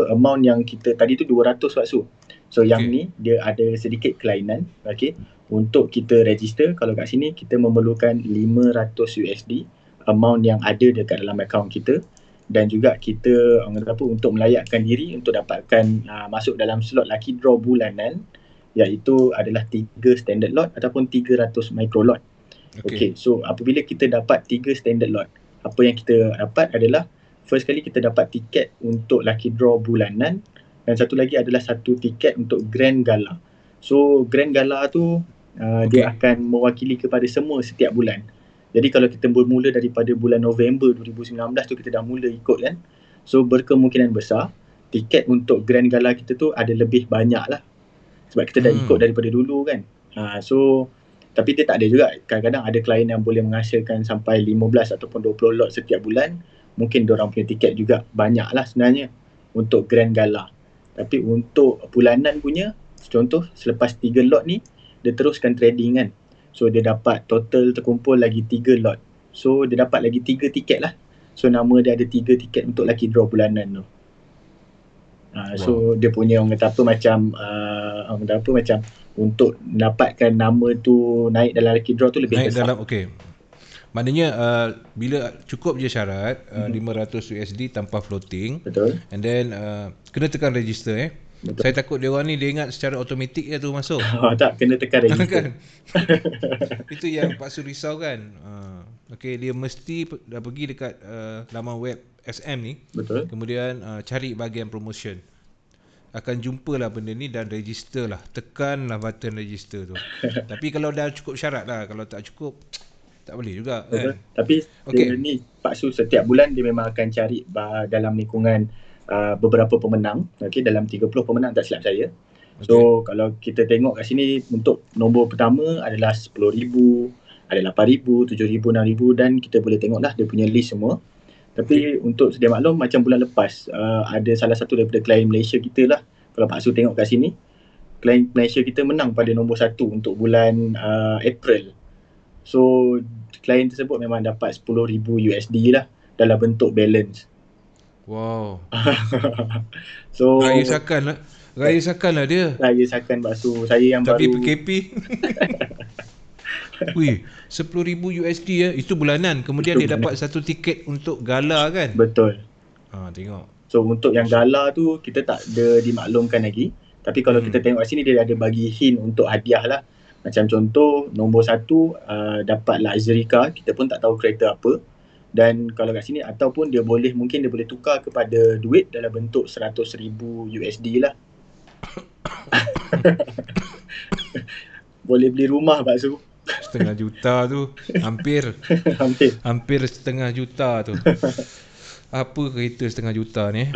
amount yang kita tadi tu 200 waktu. So yang ni dia ada sedikit kelainan. Okay. Untuk kita register, kalau kat sini kita memerlukan 500 USD amount yang ada dekat dalam akaun kita, dan juga kita untuk melayakkan diri untuk dapatkan masuk dalam slot lucky draw bulanan, iaitu adalah 3 standard lot ataupun 300 micro lot. Okay, so apabila kita dapat 3 standard lot, apa yang kita dapat adalah first kali kita dapat tiket untuk lucky draw bulanan, dan satu lagi adalah satu tiket untuk grand gala. So grand gala tu dia akan mewakili kepada semua setiap bulan. Jadi kalau kita bermula daripada bulan November 2019 tu kita dah mula ikut kan. So berkemungkinan besar tiket untuk grand gala kita tu ada lebih banyak lah. Sebab kita dah ikut daripada dulu kan. So tapi dia tak ada juga. Kadang-kadang ada klien yang boleh menghasilkan sampai 15 ataupun 20 lot setiap bulan. Mungkin diorang punya tiket juga banyak lah sebenarnya untuk grand gala. Tapi untuk bulanan punya, contoh selepas 3 lot ni dia teruskan trading kan. So dia dapat total terkumpul lagi 3 lot. So dia dapat lagi 3 tiket lah. So nama dia ada 3 tiket untuk lucky draw bulanan tu. So dia punya macam untuk dapatkan nama tu naik dalam lucky draw tu lebih naik besar. Dalam, maknanya bila cukup je syarat 500 USD tanpa floating. Betul. And then kena tekan register Betul. Saya takut dia orang ni dia ingat secara automatik je tu masuk. Tak, kena tekan register. Itu yang Pak Su risau kan. Dia mesti dah pergi dekat laman web SM ni. Betul. Kemudian cari bahagian promotion. Akan jumpalah benda ni dan register lah. Tekanlah button register tu. Tapi kalau dah cukup syarat lah. Kalau tak cukup, tak boleh juga Betul. kan. Tapi dia Okey. ni Pak Su setiap bulan dia memang akan cari dalam lingkungan beberapa pemenang, okey, dalam 30 pemenang tak silap saya. So kalau kita tengok kat sini untuk nombor pertama adalah 10,000, ada 8,000, 7,000, 6,000 dan kita boleh tengoklah dia punya list semua. Tapi untuk sedia maklum macam bulan lepas ada salah satu daripada klien Malaysia kita lah, kalau Pak Su tengok kat sini, klien Malaysia kita menang pada nombor 1 untuk bulan April. So klien tersebut memang dapat 10,000 USD lah dalam bentuk balance. Wow. So Raya sakan lah dia. Raya sakan Pak Su. Saya yang tapi baru PKP. Wih, 10,000 USD ya. Itu bulanan. Kemudian dia dapat satu tiket untuk gala kan? Betul. Tengok. So untuk yang gala tu kita tak ada dimaklumkan lagi. Tapi kalau kita tengok kat sini dia ada bagi hint untuk hadiah lah. Macam contoh nombor 1 dapatlah Azrika, kita pun tak tahu kereta apa. Dan kalau kat sini ataupun mungkin dia boleh tukar kepada duit dalam bentuk 100,000 USD lah. Boleh beli rumah Pak Su. Setengah juta tu. Hampir setengah juta tu. Apa kereta setengah juta ni?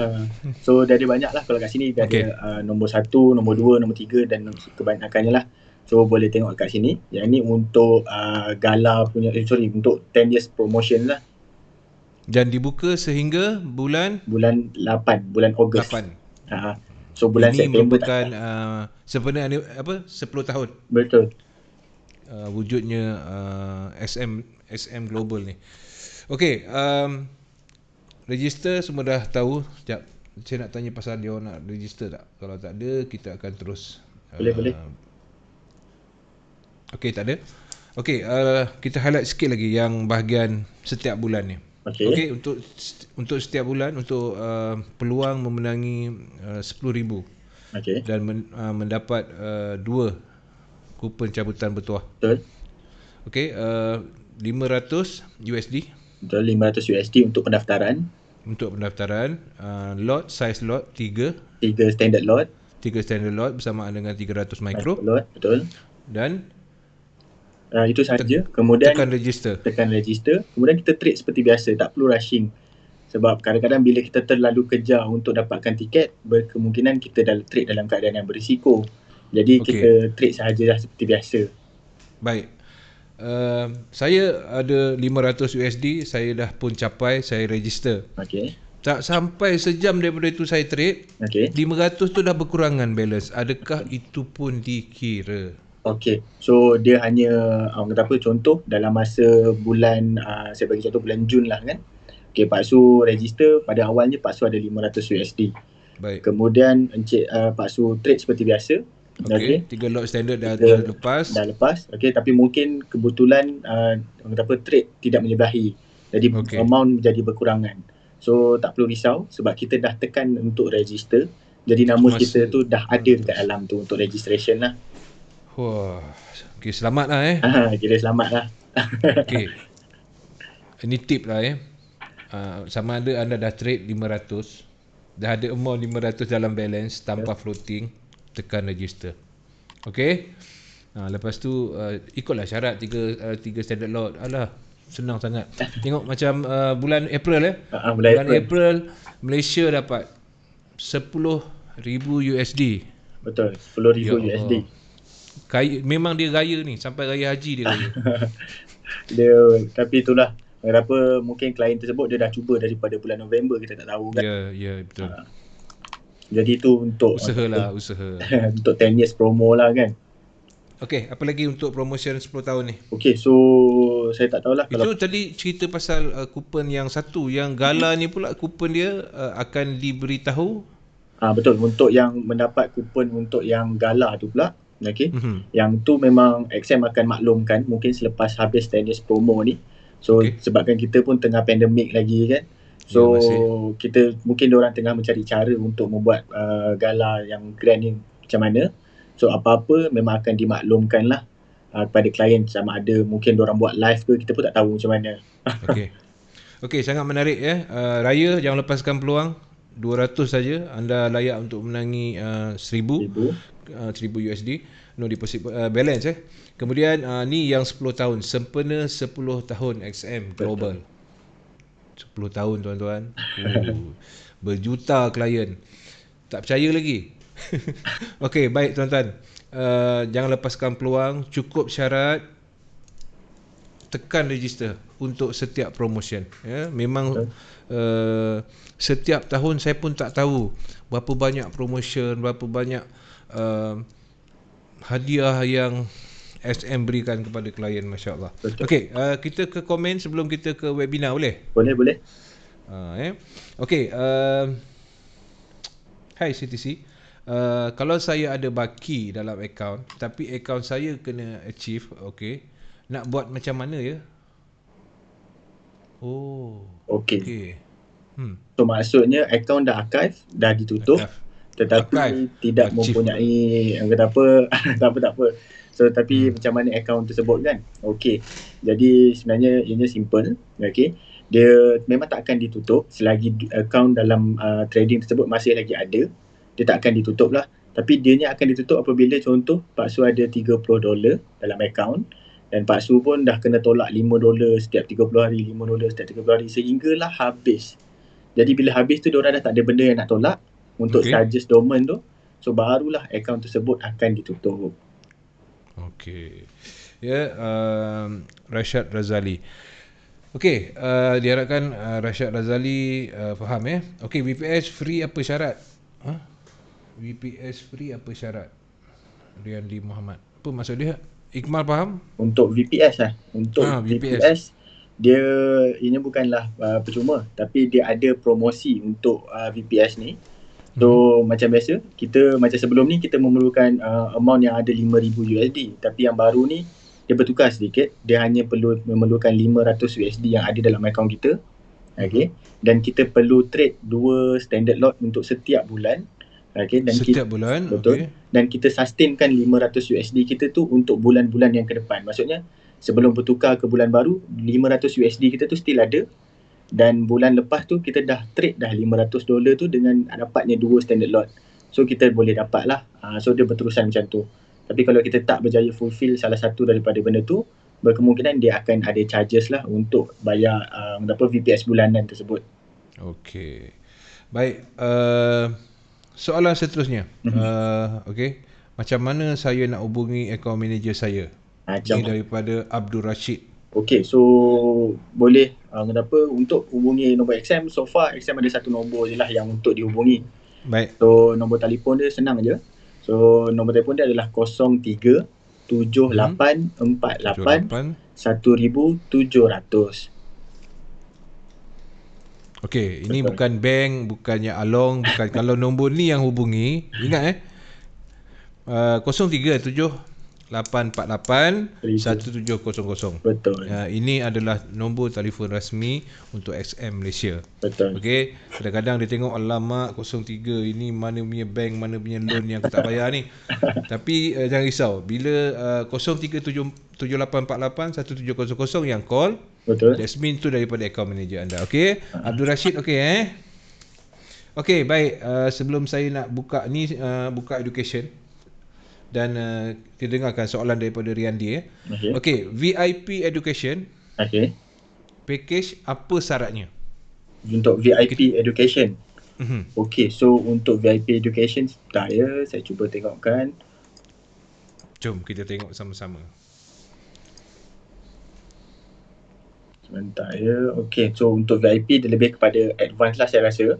So dia ada banyak lah. Kalau kat sini dia ada nombor 1, nombor 2, nombor 3 dan kebanyakannya lah. So boleh tengok kat sini. Yang ni untuk gala punya, untuk 10 years promotion lah. Dan dibuka sehingga bulan 8, bulan Ogos. 8. So bulan ini September merupakan sebenarnya 10 tahun. Betul. Wujudnya SM Global ni. Okey, register semua dah tahu. Sekejap, saya nak tanya pasal dia nak register tak. Kalau tak ada, kita akan terus. Boleh. Okey, tak ada. Okey, kita highlight sikit lagi yang bahagian setiap bulan ni. Okey, untuk setiap bulan, untuk peluang memenangi 10,000 dan mendapat 2 kupon cabutan bertuah. Betul. Okey, 500 USD. Betul, 500 USD untuk pendaftaran. Lot, size lot 3 standard lot. 3 standard lot bersamaan dengan 300 micro lot. Betul. Dan itu sahaja. Kemudian tekan register. Kemudian kita trade seperti biasa, tak perlu rushing. Sebab kadang-kadang bila kita terlalu kejar untuk dapatkan tiket, berkemungkinan kita trade dalam keadaan yang berisiko. Jadi kita trade sahajalah seperti biasa. Baik. Saya ada 500 USD, saya dah pun capai, saya register. Tak sampai sejam daripada itu saya trade. 500 tu dah berkurangan balance. Adakah itu pun dikira? So dia hanya contoh dalam masa bulan saya bagi contoh bulan Jun lah kan. Pak Su register, pada awalnya Pak Su ada 500 USD. Baik. Kemudian Pak Su trade seperti biasa. 3 lot standard dah lepas. Tapi mungkin kebetulan trade tidak menyebelahi. Jadi amount menjadi berkurangan. So tak perlu risau sebab kita dah tekan untuk register. Jadi nama kita tu dah ada dekat dalam tu untuk registration lah. Wah, selamat lah Kira selamat lah. Ini tip lah sama ada anda dah trade 500, dah ada amount 500 dalam balance tanpa floating, tekan register. Lepas tu ikutlah syarat 3 standard lot. Alah, senang sangat. Tengok macam bulan April bulan April Malaysia dapat 10,000 USD. Betul, 10,000 USD. Memang dia raya ni, sampai raya haji dia raya. Tapi itulah kenapa mungkin klien tersebut dia dah cuba daripada bulan November, kita tak tahu kan. Ya, betul. Jadi tu untuk usaha. Untuk 10 years promo lah kan. Okey, apa lagi untuk promotion 10 tahun ni? So saya tak tahulah. Itu tadi cerita pasal kupon yang satu, yang gala ni pula kupon dia akan diberitahu. Betul, untuk yang mendapat kupon untuk yang gala tu pula. Yang tu memang XM akan maklumkan mungkin selepas habis 10 years promo ni. So sebabkan kita pun tengah pandemik lagi kan. So kita mungkin diorang tengah mencari cara untuk membuat gala yang grand ni macam mana. So apa-apa memang akan dimaklumkan lah kepada klien, sama ada mungkin diorang buat live ke, kita pun tak tahu macam mana. Okey, sangat menarik Raya jangan lepaskan peluang. 200 saja anda layak untuk menangi 1,000. $1,000 USD, no deposit balance Kemudian ni yang 10 tahun, sempena 10 tahun XM Global. 10 tahun tuan-tuan. Berjuta klien. Tak percaya lagi. Okey, baik tuan-tuan. Jangan lepaskan peluang, cukup syarat, tekan register untuk setiap promotion. Memang setiap tahun saya pun tak tahu berapa banyak promotion, berapa banyak hadiah yang SM berikan kepada klien, masya-Allah. Okey, kita ke komen sebelum kita ke webinar, boleh? Boleh. Okey, hai CTC. Kalau saya ada baki dalam akaun, tapi akaun saya kena achieve, okey. Nak buat macam mana ya? Okey. So maksudnya akaun dah archive, dah ditutup, tetapi tidak mempunyai kata apa, tak apa. So tapi macam mana akaun tersebut kan? Okey. Jadi sebenarnya ianya simple, okey. Dia memang tak akan ditutup selagi akaun dalam trading tersebut masih lagi ada. Dia tak akan ditutup lah. Tapi dianya akan ditutup apabila contoh Pak Su ada $30 dalam akaun dan Pak Su pun dah kena tolak $5 setiap 30 hari, $5 setiap 30 hari sehinggalah habis. Jadi bila habis tu diorang dah tak ada benda yang nak tolak untuk charges dormant tu. So barulah akaun tersebut akan ditutup. Okey. Ya, Rashad Razali. Okey, diharapkan Rashad Razali faham ya. Okey, VPS free apa syarat? VPS free apa syarat? Riandi Muhammad. Apa maksud dia? Ikmal faham? Untuk VPS Untuk VPS dia ini bukanlah percuma, tapi dia ada promosi untuk VPS ni. So macam biasa, kita macam sebelum ni kita memerlukan amount yang ada $5,000 USD, tapi yang baru ni dia bertukar sedikit. Dia hanya memerlukan $500 USD yang ada dalam akaun kita. Okey, dan kita perlu trade 2 standard lot untuk setiap bulan. Okey, dan setiap bulan, betul. Dan kita sustainkan $500 USD kita tu untuk bulan-bulan yang ke depan. Maksudnya sebelum bertukar ke bulan baru, $500 USD kita tu still ada. Dan bulan lepas tu kita dah trade dah $500 tu dengan dapatnya 2 standard lot. So kita boleh dapat lah. So dia berterusan macam tu. Tapi kalau kita tak berjaya fulfill salah satu daripada benda tu, berkemungkinan dia akan ada charges lah untuk bayar VPS bulanan tersebut. Okey. Baik, soalan seterusnya. Okey. Macam mana saya nak hubungi account manager saya? Ini daripada Abdul Rashid. Okey, so boleh untuk hubungi nombor XM, so far XM ada satu nombor je lah yang untuk dihubungi. Baik. So nombor telefon dia senang je. So nombor telefon dia adalah 03 78 48 1700. Okey, ini bukan bank, bukannya Along, bukan. Kalau nombor ni yang hubungi, ingat 03 848 1700. Betul. Ini adalah nombor telefon rasmi untuk XM Malaysia. Betul. Okey, kadang-kadang dia tengok alamak 03 ini mana punya bank, mana punya loan yang aku tak bayar ni. Tapi jangan risau, bila 037848 1700 yang call, betul. Jasmine tu daripada account manager anda. Okey, Abdul Rashid okey Okey, baik, sebelum saya nak buka ni buka education dan kita dengarkan soalan daripada Riandi. Okey, VIP education. Okey. Package apa syaratnya? Untuk VIP education. Okey, so untuk VIP education saya cuba tengokkan. Jom kita tengok sama-sama. Sebentar ya. Okey, so untuk VIP dia lebih kepada advance lah saya rasa.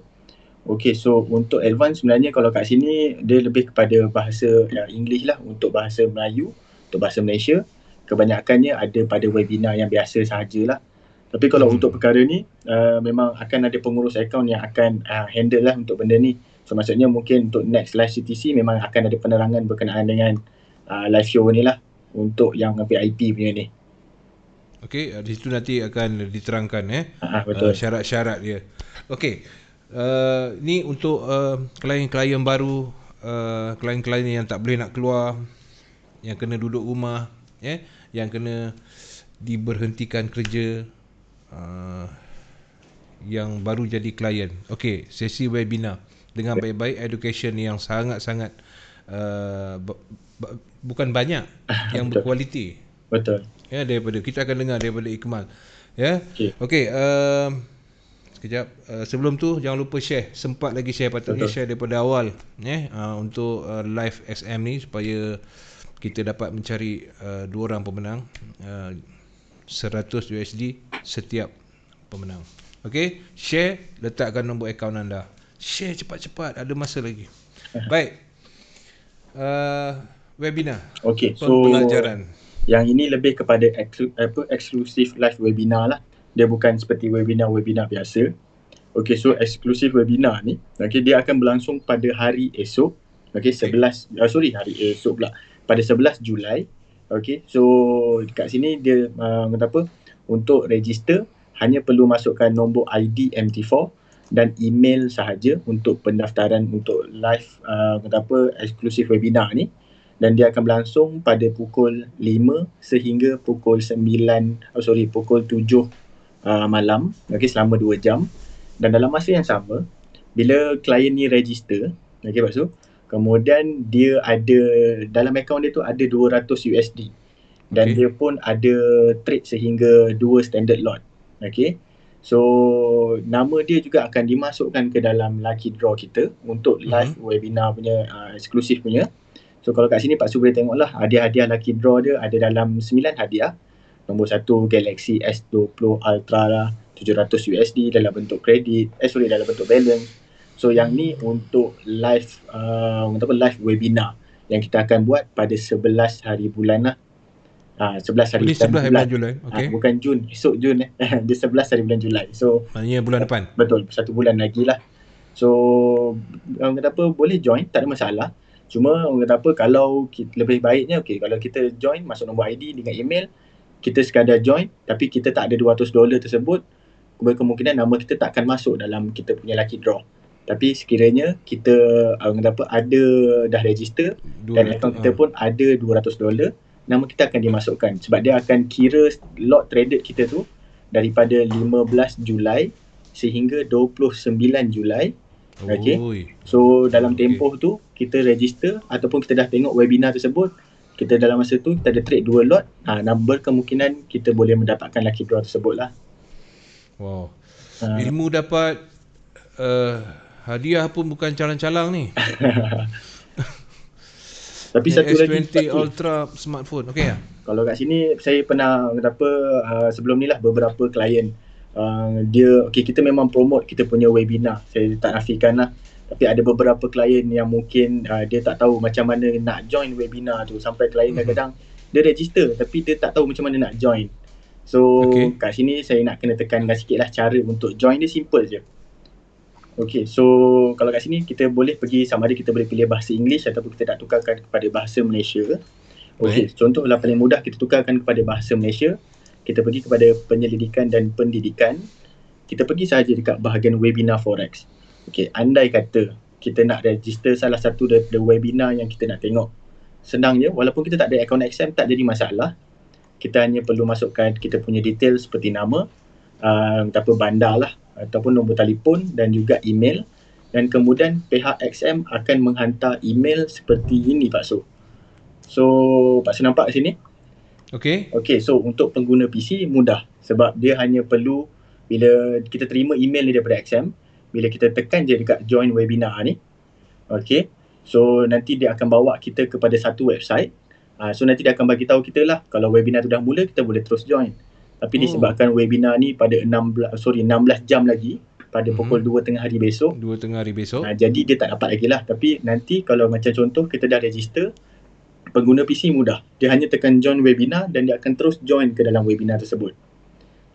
Okey, so untuk advance sebenarnya kalau kat sini dia lebih kepada bahasa English lah, untuk bahasa Melayu, untuk bahasa Malaysia. Kebanyakannya ada pada webinar yang biasa sahajalah. Tapi kalau untuk perkara ni memang akan ada pengurus akaun yang akan handle lah untuk benda ni. So maksudnya mungkin untuk next live CTC memang akan ada penerangan berkenaan dengan live show ni lah untuk yang VIP punya ni. Okey, di situ nanti akan diterangkan betul. Syarat-syarat dia. Okey. Ni untuk klien-klien baru, klien-klien yang tak boleh nak keluar, yang kena duduk rumah, yang kena diberhentikan kerja, yang baru jadi klien. Okey, sesi webinar dengan baik-baik education yang sangat-sangat bukan banyak yang berkualiti. Betul. Ya, daripada kita akan dengar daripada Ikmal. Ya. Okey, sekejap. Sebelum tu jangan lupa share. Sempat lagi share, patutnya share daripada awal untuk live XM ni supaya kita dapat mencari 2 orang pemenang. 100 USD setiap pemenang. Okey, share, letakkan nombor akaun anda. Share cepat-cepat, ada masa lagi. Baik. Webinar. Okey, so pembelajaran. Yang ini lebih kepada eksklusif live webinar lah. Dia bukan seperti webinar biasa. Okey, so eksklusif webinar ni, okey, dia akan berlangsung pada hari esok. Okey, hari esok pula. Pada 11 Julai. Okey, so dekat sini dia kata apa? Untuk register hanya perlu masukkan nombor ID MT4 dan email sahaja untuk pendaftaran untuk live eksklusif webinar ni. Dan dia akan berlangsung pada pukul 5 sehingga pukul 7 malam. Okey, selama 2 jam. Dan dalam masa yang sama, bila klien ni register, okey Pak Su, kemudian dia ada, dalam akaun dia tu ada 200 USD. Dan dia pun ada trade sehingga 2 standard lot. Okey. So, nama dia juga akan dimasukkan ke dalam lucky draw kita untuk live webinar punya eksklusif punya. So kalau kat sini Pak Su boleh tengok lah, hadiah lucky draw dia ada dalam 9 hadiah. Nombor 1 Galaxy S20 Ultra lah, 700 USD dalam bentuk kredit, dalam bentuk balance. So yang ni untuk live live webinar yang kita akan buat pada 11 hari bulan lah. 11 hari bulan Julai. Okay. Bukan Jun, esok Jun dia 11 hari bulan Julai. So maknanya bulan depan. Betul, 1 bulan lagi lah. So orang kata apa, boleh join, tak ada masalah. Cuma orang kata apa, kalau lebih baiknya kalau kita join, masuk nombor ID dengan email, kita sekadar join tapi kita tak ada $200 tersebut, berkemungkinan nama kita tak akan masuk dalam kita punya lucky draw. Tapi sekiranya kita ada dah register dan akaun kita pun ada $200, nama kita akan dimasukkan sebab dia akan kira lot traded kita tu daripada 15 Julai sehingga 29 Julai. Okay. So dalam tempoh tu kita register ataupun kita dah tengok webinar tersebut, kita dalam masa tu kita ada trade 2 lot, berkemungkinan kita boleh mendapatkan lucky draw tersebut lah. Wow. Ilmu dapat, hadiah pun bukan calang-calang ni. Tapi satu lagi S20 Ultra smartphone. Okey. Kalau kat sini saya pernah sebelum ni lah beberapa klien kita memang promote kita punya webinar, saya tak nafikan lah. Tapi ada beberapa klien yang mungkin dia tak tahu macam mana nak join webinar tu. Sampai klien kadang-kadang dia register tapi dia tak tahu macam mana nak join. So kat sini saya nak kena tekankan sikit lah, cara untuk join dia simple je. Okay, so kalau kat sini kita boleh pergi, sama ada kita boleh pilih bahasa English ataupun kita nak tukarkan kepada bahasa Malaysia. Okay, contohlah paling mudah kita tukarkan kepada bahasa Malaysia. Kita pergi kepada penyelidikan dan pendidikan. Kita pergi sahaja dekat bahagian webinar forex. Okey, andai kata kita nak register salah satu daripada webinar yang kita nak tengok. Senangnya, walaupun kita tak ada akaun XM, tak jadi masalah. Kita hanya perlu masukkan kita punya detail seperti nama, bandar lah, ataupun nombor telefon dan juga email. Dan kemudian pihak XM akan menghantar email seperti ini Pak Su. So, Pak Su nampak kat sini? Okay, so untuk pengguna PC mudah sebab dia hanya perlu, bila kita terima email ni daripada XM, bila kita tekan je dekat join webinar ni, okay, so nanti dia akan bawa kita kepada satu website. So nanti dia akan bagi tahu kita lah kalau webinar tu dah mula, kita boleh terus join. Tapi disebabkan webinar ni pada 16 jam lagi, pada pukul 2 tengah hari besok. Jadi dia tak dapat lagi lah. Tapi nanti kalau macam contoh kita dah register, pengguna PC mudah. Dia hanya tekan join webinar dan dia akan terus join ke dalam webinar tersebut.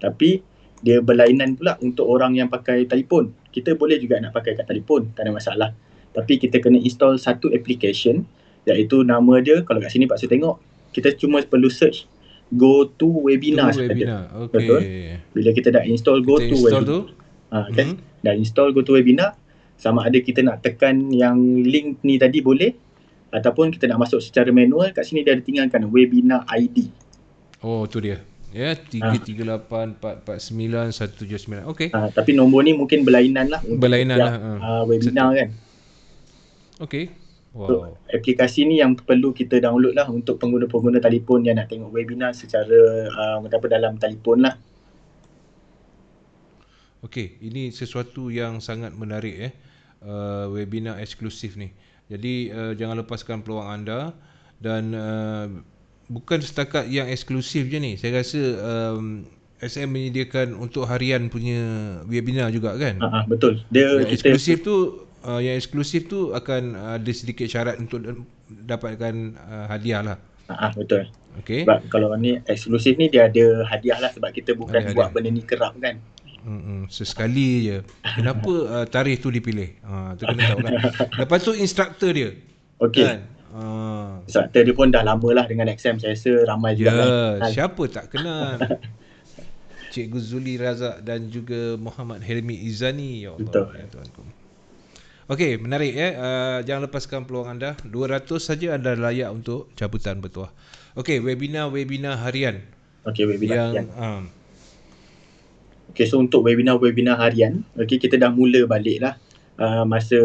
Tapi dia berlainan pula untuk orang yang pakai telefon. Kita boleh juga nak pakai kat telefon, tak ada masalah. Tapi kita kena install satu application, iaitu nama dia, kalau kat sini Pak Su tengok, kita cuma perlu search Go to Webinar sahaja. Okay. Betul? Bila kita dah install Go to Webinar, dah install Go to Webinar, sama ada kita nak tekan yang link ni tadi boleh, ataupun kita nak masuk secara manual, kat sini dia ada tinggalkan webinar ID. Oh, tu dia. Ya, 338449179. Okey. Tapi nombor ni mungkin berlainan lah. Berlainan lah. Webinar kan. Okey. So, Wow. aplikasi ni yang perlu kita download lah untuk pengguna-pengguna telefon yang nak tengok webinar secara dalam telefon lah. Okey, ini sesuatu yang sangat menarik webinar eksklusif ni. Jadi jangan lepaskan peluang anda dan bukan setakat yang eksklusif je ni. Saya rasa SM menyediakan untuk harian punya webinar juga kan? Betul. Dia Yang eksklusif tu akan ada sedikit syarat untuk dapatkan hadiah lah. Betul. Okey. Sebab kalau ni eksklusif ni dia ada hadiah lah sebab kita bukan Ada buat hadiah. benda ni kerap kan. Sesekali je. Kenapa tarikh tu dipilih? Tu kena tahu lah. Lepas tu instruktor dia. Okey. Kan? Instruktor dia pun dah lama lah dengan XM. Saya rasa ramai juga lah. Siapa tak kenal? Cikgu Zuli Razak dan juga Muhammad Helmi Izani. Ya Allah. Betul. Ya Tuhanku. Okey, menarik jangan lepaskan peluang anda. 200 saja anda layak untuk cabutan bertuah. Okey, webinar harian. Okey, webinar harian. Yang Okey, so untuk webinar harian, okey, kita dah mula balik lah. Masa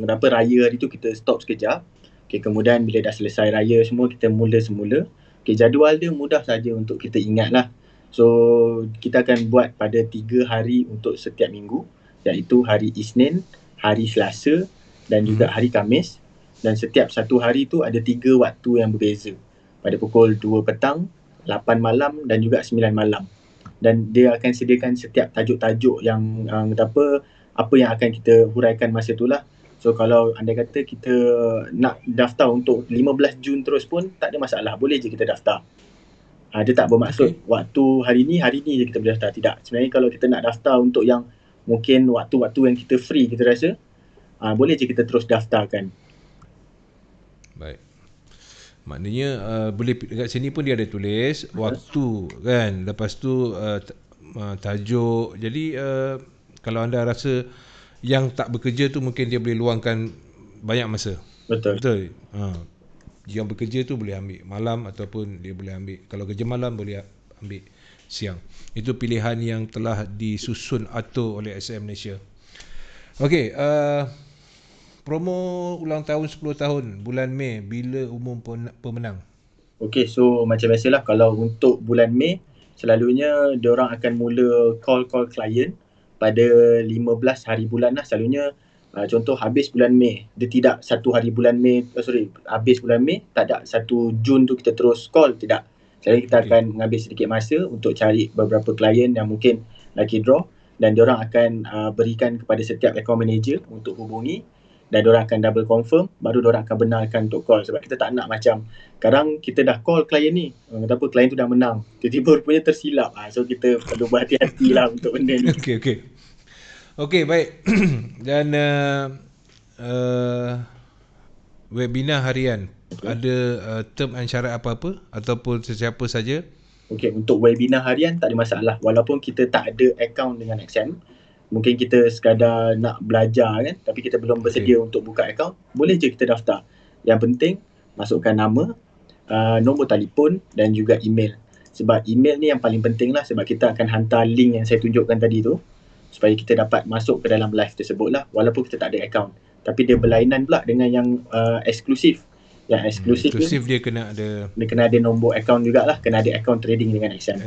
raya hari tu kita stop sekejap. Okey, kemudian bila dah selesai raya semua, kita mula semula. Okey, jadual dia mudah saja untuk kita ingat lah. So, kita akan buat pada 3 hari untuk setiap minggu, iaitu hari Isnin, hari Selasa dan juga hari Khamis. Dan setiap satu hari tu ada 3 waktu yang berbeza. Pada pukul 2 petang, 8 malam dan juga 9 malam. Dan dia akan sediakan setiap tajuk-tajuk yang apa yang akan kita huraikan masa tu lah. So kalau anda kata kita nak daftar untuk 15 Jun terus pun tak ada masalah, boleh je kita daftar. Dia tak bermaksud waktu hari ni je kita boleh daftar, tidak. Sebenarnya kalau kita nak daftar untuk yang mungkin waktu-waktu yang kita free kita rasa, boleh je kita terus daftarkan. Baik. Maknanya boleh dekat sini pun dia ada tulis waktu kan. Lepas tu tajuk. Jadi kalau anda rasa yang tak bekerja tu mungkin dia boleh luangkan banyak masa. Betul. Yang bekerja tu boleh ambil malam ataupun dia boleh ambil, kalau kerja malam boleh ambil siang. Itu pilihan yang telah disusun atur oleh SM Malaysia. Okey, promo ulang tahun 10 tahun bulan Mei, bila umum pemenang? Okey, so macam biasalah kalau untuk bulan Mei, selalunya diorang akan mula call klien pada 15 hari bulan lah. Selalunya contoh habis bulan Mei, dia tidak satu hari bulan Mei, habis bulan Mei, tak ada 1 Jun tu kita terus call, tidak. Selalunya kita akan mengambil sedikit masa untuk cari beberapa klien yang mungkin lucky draw dan diorang akan berikan kepada setiap account manager untuk hubungi dan diorang akan double confirm, baru diorang akan benarkan untuk call. Sebab kita tak nak macam kadang kita dah call klien ni, klien tu dah menang, tiba-tiba rupanya tersilap. So kita perlu berhati-hati lah untuk benda ni. Okey, baik. Dan webinar harian ada term and syarat apa-apa ataupun sesiapa saja? Okey, untuk webinar harian tak ada masalah. Walaupun kita tak ada akaun dengan XM, mungkin kita sekadar nak belajar kan, tapi kita belum bersedia untuk buka akaun, boleh je kita daftar. Yang penting masukkan nama, nombor telefon dan juga email. Sebab email ni yang paling penting lah, sebab kita akan hantar link yang saya tunjukkan tadi tu supaya kita dapat masuk ke dalam live tersebut lah, walaupun kita tak ada akaun. Tapi dia berlainan pula dengan yang eksklusif. Yang eksklusif dia kena ada nombor akaun jugalah, kena ada akaun trading dengan XM.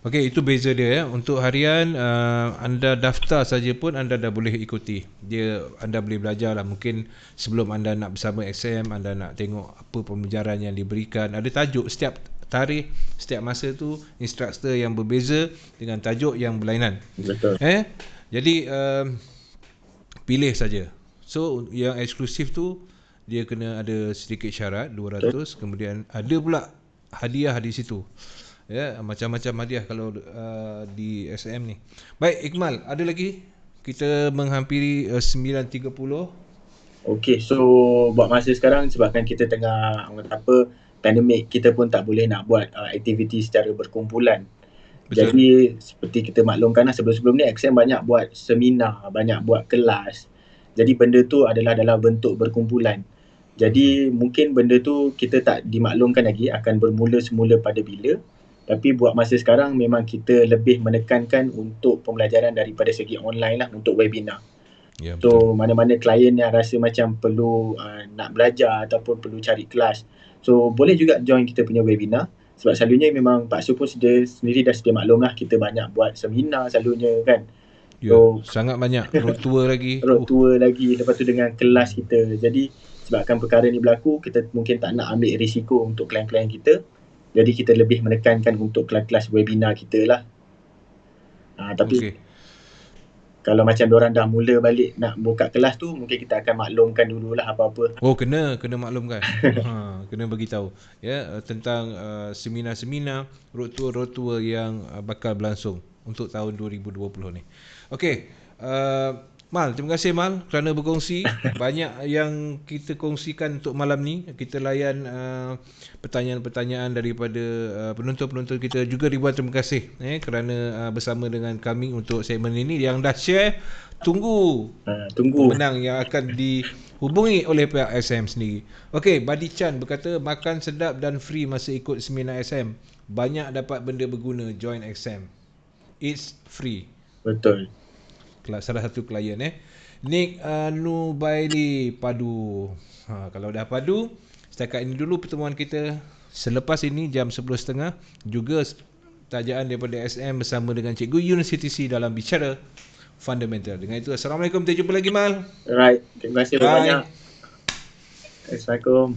Okey, itu beza dia. Untuk harian anda daftar saja pun anda dah boleh ikuti. Anda boleh belajar lah. Mungkin sebelum anda nak bersama XM, anda nak tengok apa pembelajaran yang diberikan. Ada tajuk setiap tarikh, setiap masa tu instruktor yang berbeza dengan tajuk yang berlainan. Betul. Jadi pilih saja. So yang eksklusif tu dia kena ada sedikit syarat 200. Betul. Kemudian ada pula hadiah di situ. Ya, macam-macam hadiah kalau di SM ni. Baik, Ikmal, ada lagi? Kita menghampiri 9.30. Okey, so buat masa sekarang sebabkan kita tengah pandemik, kita pun tak boleh nak buat aktiviti secara berkumpulan. Betul. Jadi seperti kita maklumkan lah, sebelum-sebelum ni XM banyak buat seminar, banyak buat kelas. Jadi benda tu adalah dalam bentuk berkumpulan. Jadi mungkin benda tu kita tak dimaklumkan lagi akan bermula semula pada bila. Tapi buat masa sekarang memang kita lebih menekankan untuk pembelajaran daripada segi online lah, untuk webinar. Ya, So mana-mana klien yang rasa macam perlu nak belajar ataupun perlu cari kelas, so boleh juga join kita punya webinar. Sebab selalunya memang Pak Su pun sendiri dah sedia maklum lah, kita banyak buat seminar selalunya kan. ya, So sangat banyak road tour lagi. road tour lagi, lepas tu dengan kelas kita. Jadi sebabkan perkara ni berlaku, kita mungkin tak nak ambil risiko untuk klien-klien kita. Jadi kita lebih menekankan untuk kelas-kelas webinar kita lah. Tapi kalau macam diorang dah mula balik nak buka kelas tu, mungkin kita akan maklumkan dululah apa-apa. Oh, kena maklumkan. Kena bagi tahu ya tentang seminar-seminar, road tour yang bakal berlangsung untuk tahun 2020 ni. Okey, Mal, terima kasih Mal kerana berkongsi. Banyak yang kita kongsikan untuk malam ni. Kita layan pertanyaan-pertanyaan daripada penonton-penonton kita. Juga ribuan terima kasih kerana bersama dengan kami untuk segmen ini. Yang dah share, tunggu pemenang yang akan dihubungi oleh pihak SM sendiri. Okey, Badi Chan berkata makan sedap dan free masa ikut seminar SM. Banyak dapat benda berguna, join XM. It's free. Betul. Salah satu klien Nick Nubaili padu. Kalau dah padu, setakat ini dulu pertemuan kita. Selepas ini jam 10.30 juga tajaan daripada SM bersama dengan Cikgu University C dalam bicara fundamental. Dengan itu, Assalamualaikum, kita jumpa lagi Mal. Alright, terima kasih banyak. Assalamualaikum.